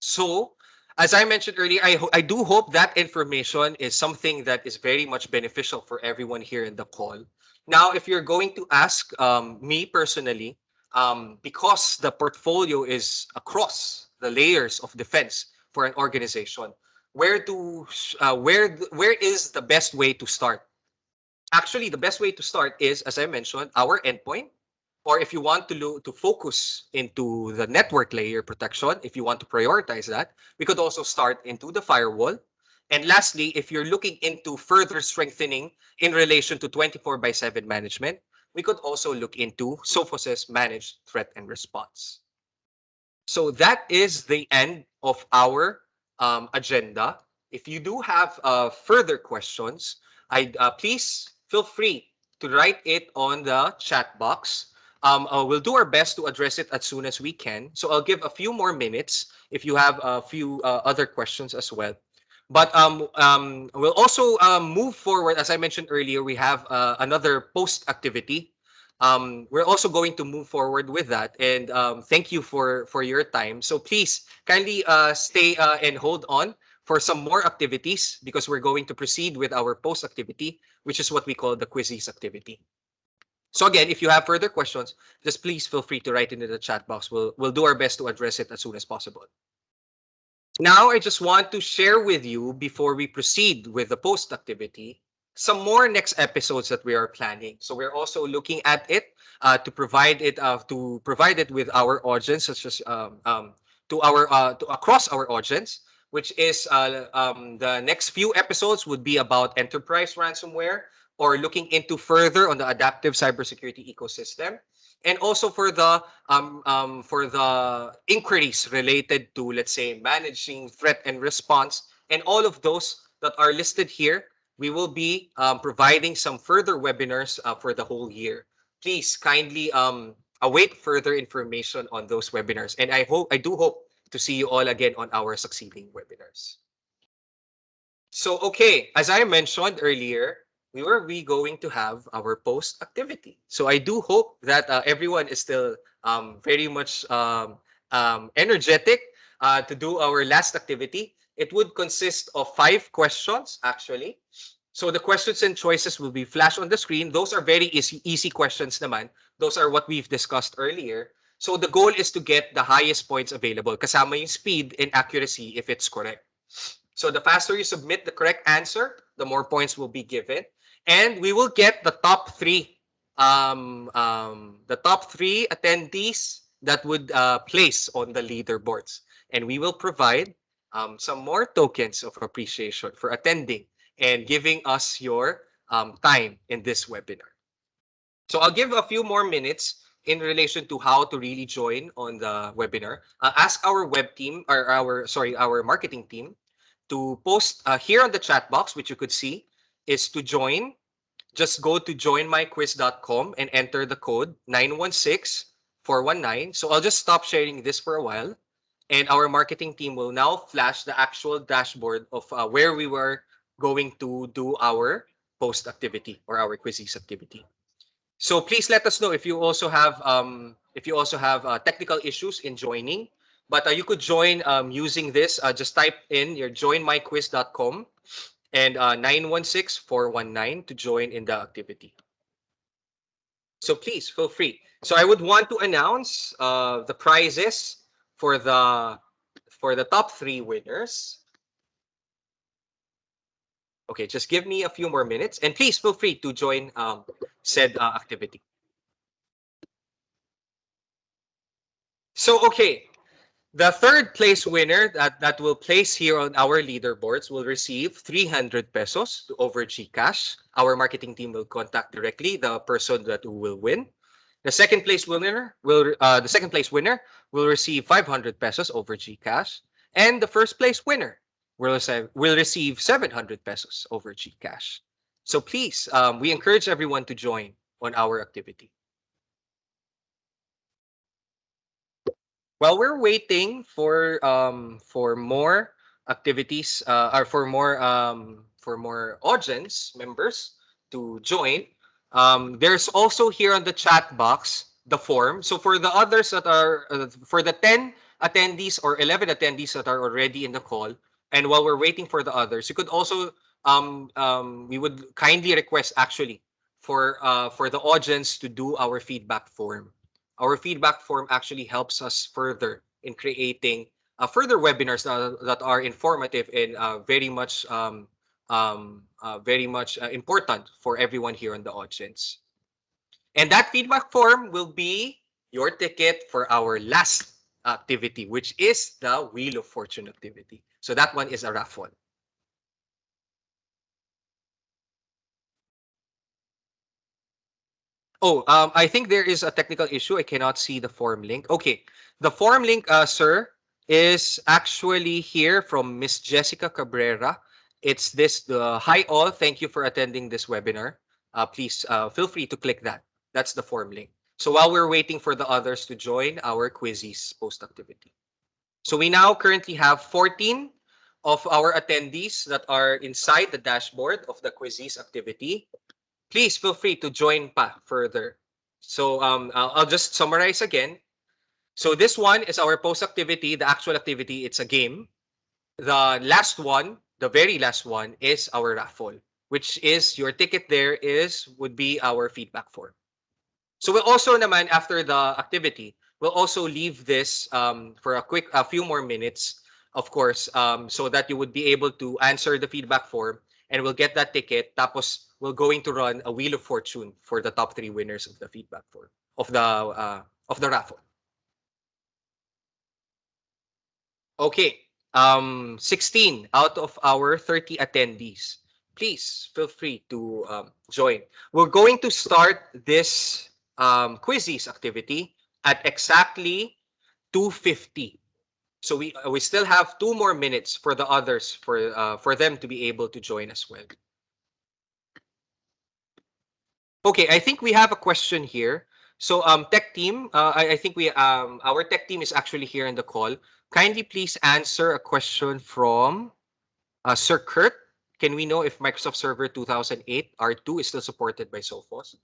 Speaker 1: So, as I mentioned earlier, I do hope that information is something that is very much beneficial for everyone here in the call. Now, if you're going to ask me personally, because the portfolio is across the layers of defense for an organization, where is the best way to start? Actually, the best way to start is, as I mentioned, our endpoint. Or if you want to focus into the network layer protection, if you want to prioritize that, we could also start into the firewall. And lastly, if you're looking into further strengthening in relation to 24 by 7 management, we could also look into SOPHOS's managed threat and response. So that is the end of our agenda. If you do have further questions, please feel free to write it on the chat box. We'll do our best to address it as soon as we can. So I'll give a few more minutes if you have a few other questions as well. But we'll also move forward. As I mentioned earlier, we have another post activity. We're also going to move forward with that. And thank you for your time. So please kindly stay and hold on for some more activities because we're going to proceed with our post activity, which is what we call the quizzes activity. So again, if you have further questions, just please feel free to write into the chat box. We'll do our best to address it as soon as possible. Now, I just want to share with you before we proceed with the post activity some more next episodes that we are planning. So we're also looking at it to provide it with our audience, such as to across our audience, which is the next few episodes would be about enterprise ransomware or looking into further on the adaptive cybersecurity ecosystem, and also for the inquiries related to, let's say, managing threat and response, and all of those that are listed here. We will be providing some further webinars for the whole year. Please kindly await further information on those webinars, and I do hope to see you all again on our succeeding webinars. So, okay, as I mentioned earlier, we going to have our post activity. So I do hope that everyone is still very much energetic to do our last activity. It would consist of 5 questions, actually. So the questions and choices will be flashed on the screen. Those are very easy questions naman. Those are what we've discussed earlier. So the goal is to get the highest points available, kasama yung speed and accuracy if it's correct. So the faster you submit the correct answer, the more points will be given. And we will get the top three attendees that would place on the leaderboards. And we will provide some more tokens of appreciation for attending and giving us your time in this webinar. So I'll give a few more minutes in relation to how to really join on the webinar. Ask our web team or our marketing team to post here on the chat box, which you could see, is to join. Just go to joinmyquiz.com and enter the code 916419. So I'll just stop sharing this for a while. And our marketing team will now flash the actual dashboard of where we were going to do our post activity or our quizzes activity. So please let us know if you also have technical issues in joining. But you could join using this. Just type in your joinmyquiz.com and 916419 to join in the activity. So please feel free. So I would want to announce the prizes for the top 3 winners. Okay, just give me a few more minutes, and please feel free to join said activity. So, okay, the third place winner that will place here on our leaderboards will receive 300 pesos to over GCash. Our marketing team will contact directly the person that will win. The second place winner will receive 500 pesos over GCash, and the first place winner will receive 700 pesos over GCash. So please, we encourage everyone to join on our activity. While we're waiting for more activities or for more audience members to join, there's also here on the chat box the form. So for the others that are for the 10 attendees or 11 attendees that are already in the call, and while we're waiting for the others, you could also we would kindly request actually for the audience to do our feedback form. Our feedback form actually helps us further in creating further webinars that are informative and very much important for everyone here on the audience. And that feedback form will be your ticket for our last activity, which is the Wheel of Fortune activity. So that one is a raffle. Oh, I think there is a technical issue. I cannot see the form link. Okay, the form link, sir, is actually here from Miss Jessica Cabrera. It's this. Hi all. Thank you for attending this webinar. Please feel free to click that. That's the form link. So while we're waiting for the others to join our quizzes post activity. So we now currently have 14 of our attendees that are inside the dashboard of the quizzes activity. Please feel free to join pa further. So I'll just summarize again. So this one is our post activity, the actual activity, it's a game. The last one, the very last one is our raffle, which is your ticket there would be our feedback form. So we'll also naman after the activity, we'll also leave this for a few more minutes, of course, so that you would be able to answer the feedback form and we'll get that ticket. Tapos we're going to run a Wheel of Fortune for the top 3 winners of the feedback form of the raffle. Okay. 16 out of our 30 attendees. Please feel free to join. We're going to start this quizzes activity at exactly 2:50. So we still have 2 more minutes for the others for them to be able to join as well. Okay, I think we have a question here. So tech team, I think we our tech team is actually here in the call. Kindly please answer a question from Sir Kurt. Can we know if Microsoft Server 2008 R2 is still supported by Sophos?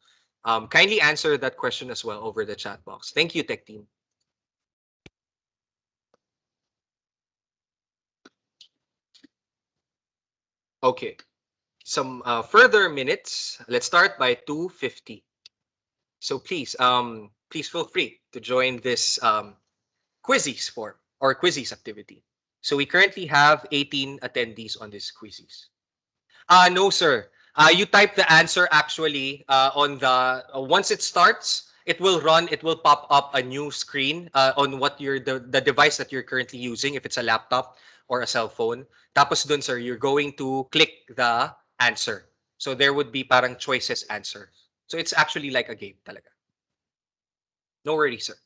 Speaker 1: Kindly answer that question as well over the chat box. Thank you, tech team. Okay, some further minutes. Let's start by 2:50. So please feel free to join this quizzes form or quizzes activity. So we currently have 18 attendees on this quizzes. No, sir. You type the answer actually on the once it starts, it will run. It will pop up a new screen on what the device that you're currently using, if it's a laptop or a cell phone. Tapos dun, sir, you're going to click the answer. So there would be parang choices answer. So it's actually like a game talaga. No worries, sir.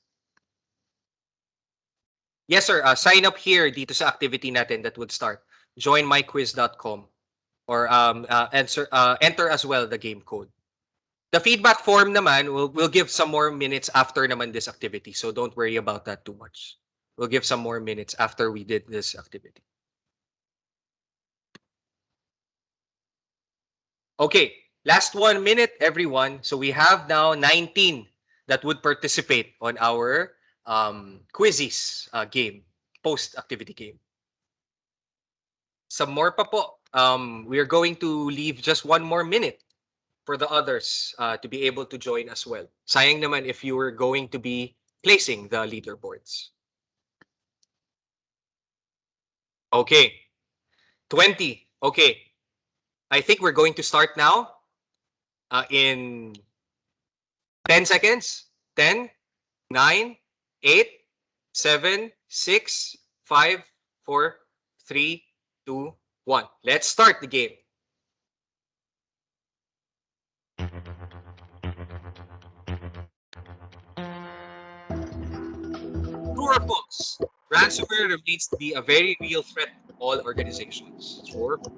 Speaker 1: Yes, sir. Sign up here dito sa activity natin that would start. Joinmyquiz.com or enter as well the game code. The feedback form naman, we'll give some more minutes after naman this activity. So don't worry about that too much. We'll give some more minutes after we did this activity. Okay, last 1 minute, everyone. So we have now 19 that would participate on our quizzes game, post-activity game. Some more pa po. We are going to leave just 1 more minute for the others to be able to join as well. Sayang naman if you were going to be placing the leaderboards. Okay, 20. Okay, I think we're going to start now in 10 seconds. 10, 9, 8, 7, 6, 5, 4, 3, 2, 1. Let's start the game. True or false? Ransomware remains to be a very real threat to all organizations. True or false?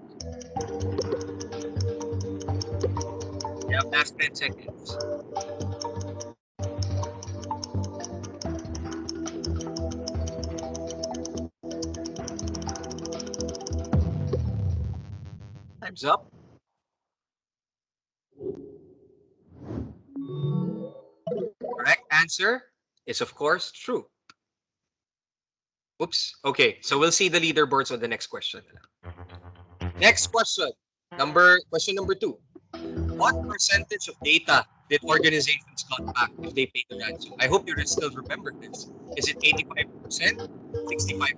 Speaker 1: We have last 10 seconds. Time's up. Correct answer is, of course, true. Oops. Okay, so we'll see the leaderboards on the next question. Next question. Question number 2. What percentage of data did organizations got back if they paid the ransom? I hope you still remember this. Is it 85%, 65%,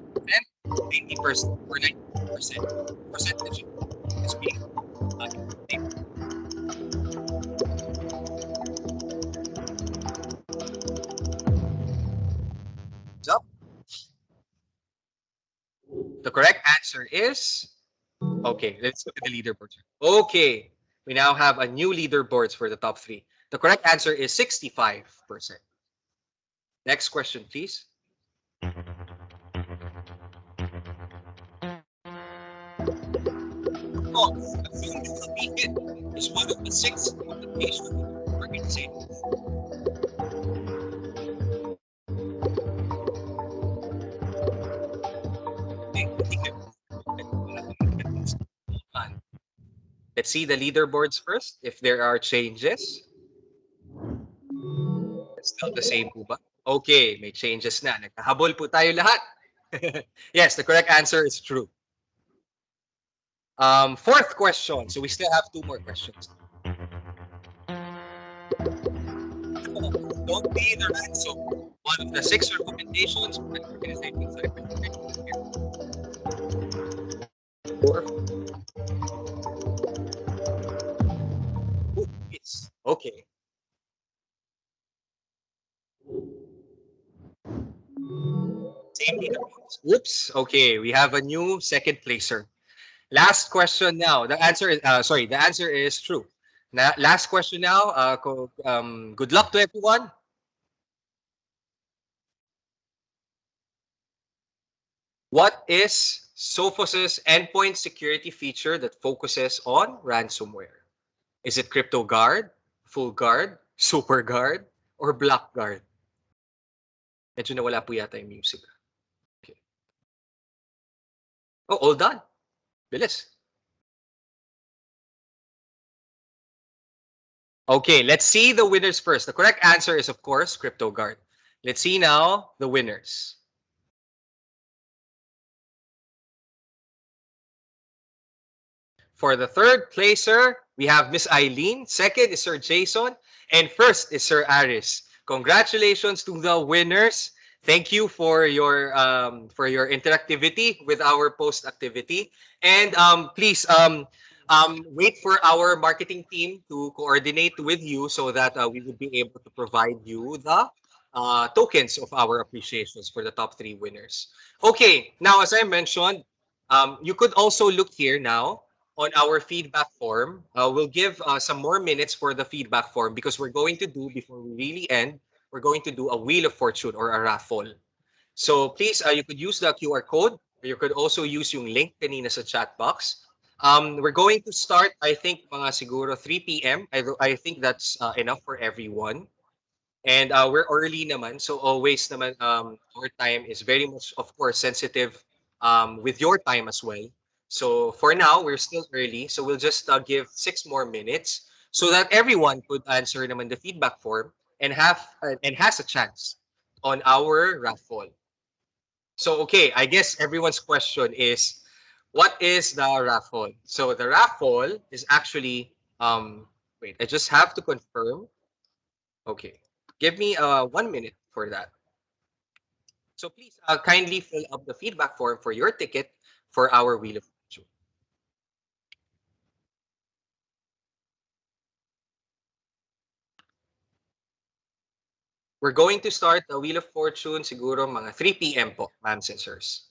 Speaker 1: 90%, or 90%? Percentage is being paid. Up. The correct answer is okay. Let's look at the leaderboards. Okay, we now have a new leaderboards for the top 3. The correct answer is 65%. Next question, please. False. Assume you will be hit is one of the 6 recommendations of organizations. Let's see the leaderboards first, if there are changes. It's still the same po ba? Okay, may changes na. Nagkahabol po tayo lahat. Yes, the correct answer is true. Fourth question. So we still have 2 more questions. Don't pay the ransom. One of the 6 recommendations for an organization cybersecurity. Yes. Okay. Same leaderboards. Oops. Okay, we have a new second placer. Last question now. The answer is the answer is true. Last question now. Good luck to everyone. What is Sophos's endpoint security feature that focuses on ransomware? Is it Crypto Guard, Full Guard, Super Guard, or Black Guard? Medyo nawala po yata yung music. Okay. Oh, all done. Bilis. Okay, let's see the winners first. The correct answer is, of course, Crypto Guard. Let's see now the winners. For the third placer, we have Miss Eileen. Second is Sir Jason. And first is Sir Aris. Congratulations to the winners. Thank you for your interactivity with our post activity. And please wait for our marketing team to coordinate with you so that we will be able to provide you the tokens of our appreciations for the top 3 winners. Okay, now as I mentioned, you could also look here now on our feedback form. We'll give some more minutes for the feedback form because we're going to do, before we really end, we're going to do a Wheel of Fortune or a raffle. So please, you could use the QR code. Or you could also use yung link kanina sa chat box. We're going to start, I think, mga siguro 3 p.m. I think that's enough for everyone. And we're early naman, so always naman our time is very much, of course, sensitive with your time as well. So for now, we're still early, so we'll just give 6 more minutes so that everyone could answer naman the feedback form and has a chance on our raffle. So okay, I guess everyone's question is, what is the raffle? So the raffle is actually wait, I just have to confirm. Okay. Give me 1 minute for that. So please kindly fill up the feedback form for your ticket for our Wheel of Fortune. We're going to start the Wheel of Fortune siguro mga 3 p.m. po, ma'ams and sirs.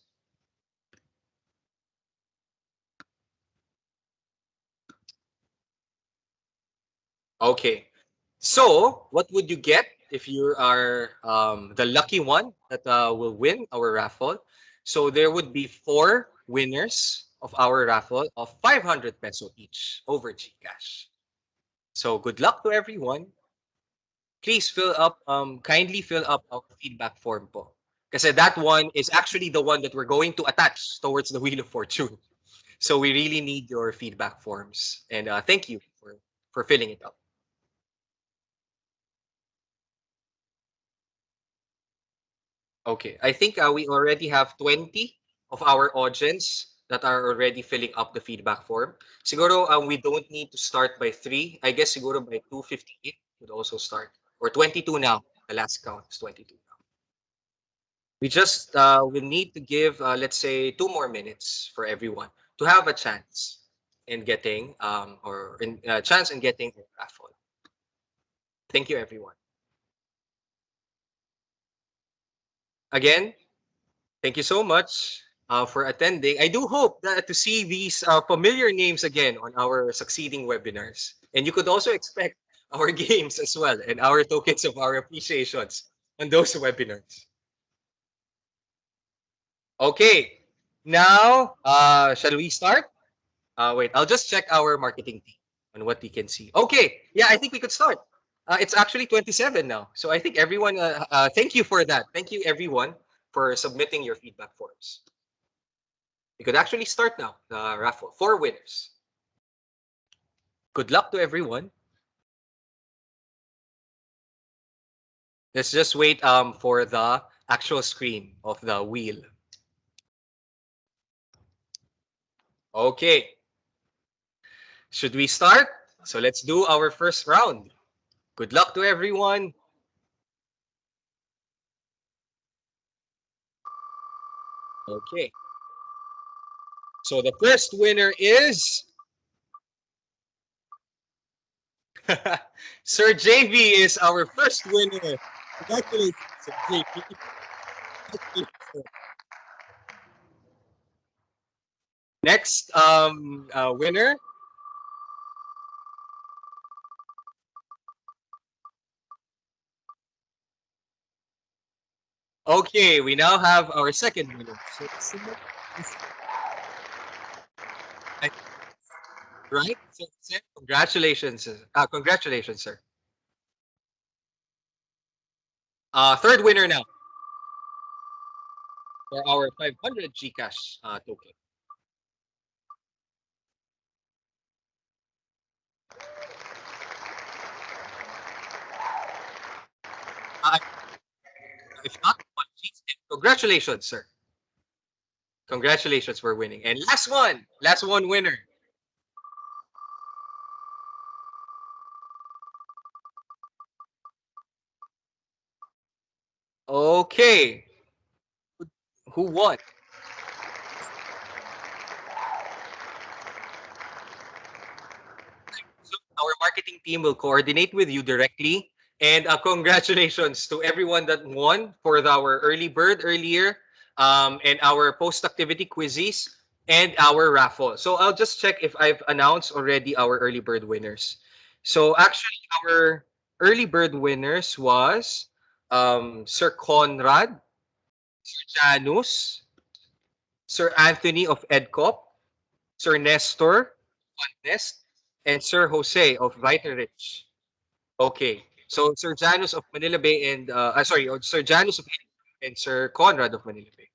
Speaker 1: Okay. So, what would you get if you are the lucky one that will win our raffle? So, there would be 4 winners of our raffle of 500 peso each over GCash. So, good luck to everyone. Please kindly fill up our feedback form po. Kasi that one is actually the one that we're going to attach towards the Wheel of Fortune. So, we really need your feedback forms. And thank you for filling it up. Okay, I think we already have 20 of our audience that are already filling up the feedback form. Siguro we don't need to start by 3. I guess siguro by 2:58 would also start. Or 22 now. The last count is 22 now. We just will need to give, let's say, 2 more minutes for everyone to have a chance in getting chance in getting a raffle. Thank you, everyone. Again, thank you so much for attending. I do hope that to see these familiar names again on our succeeding webinars. And you could also expect our games as well and our tokens of our appreciations on those webinars. Okay, now shall we start? Wait, I'll just check our marketing team on what we can see. Okay, yeah, I think we could start. It's actually 27 now. So I think everyone, thank you for that. Thank you everyone for submitting your feedback forms. We could actually start now the raffle. 4 winners. Good luck to everyone. Let's just wait for the actual screen of the wheel. Okay. Should we start? So let's do our first round. Good luck to everyone. Okay. So the first winner is Sir JV is our first winner. Congratulations, Sir JV. Next winner. Okay, we now have our second winner. So, right? So, congratulations. Congratulations, sir. Third winner now for our 500 GCash token. Uh, if not, congratulations, sir. Congratulations for winning. And last one winner. Okay, who won? So our marketing team will coordinate with you directly. And congratulations to everyone that won for our early bird earlier, and our post-activity quizzes, and our raffle. So I'll just check if I've announced already our early bird winners. So actually, our early bird winners was Sir Conrad, Sir Janus, Sir Anthony of EdCop, Sir Nestor, Nest, and Sir Jose of Rich. Okay. So Sir Janus of Manila Bay and Sir Janus of and Sir Conrad of Manila Bay.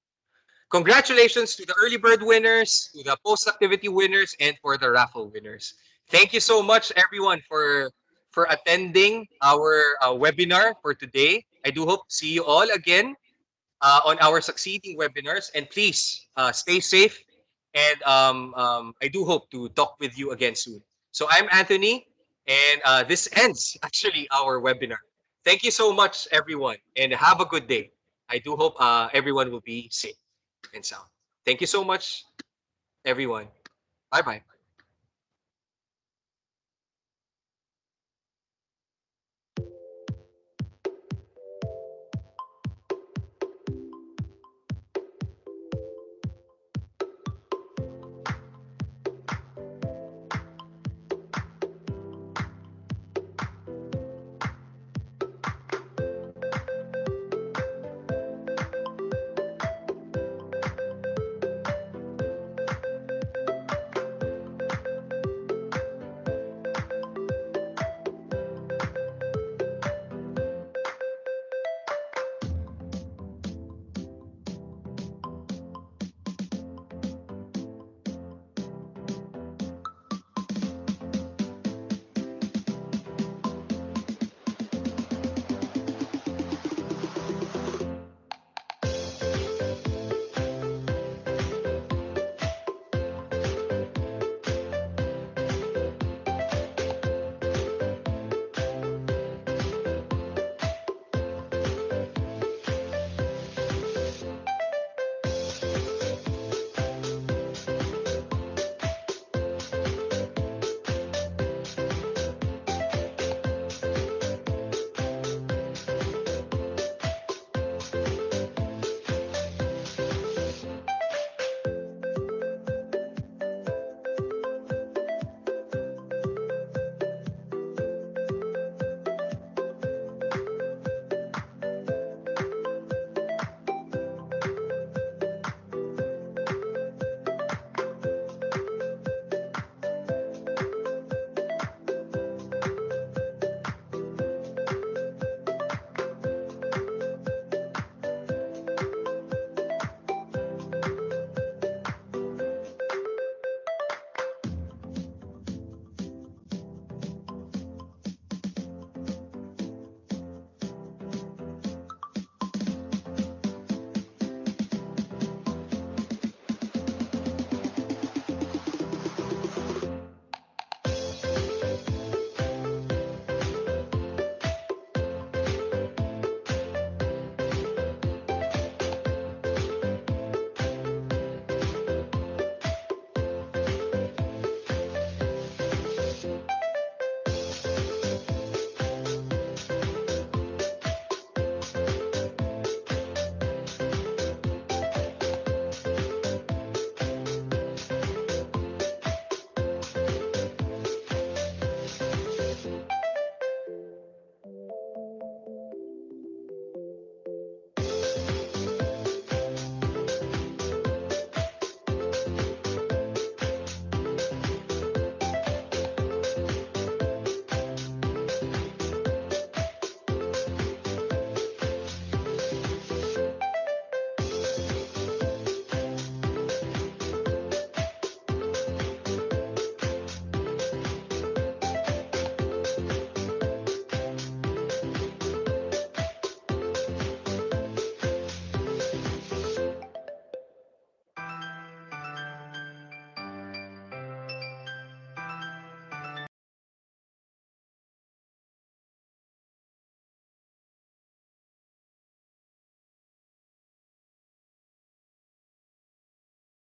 Speaker 1: Congratulations to the early bird winners, to the post-activity winners, and for the raffle winners. Thank you so much, everyone, for attending our webinar for today. I do hope to see you all again on our succeeding webinars. And please stay safe. And I do hope to talk with you again soon. So I'm Anthony, and this ends actually our webinar. Thank you so much, everyone, and have a good day. I do hope everyone will be safe and sound. Thank you so much, everyone. Bye bye.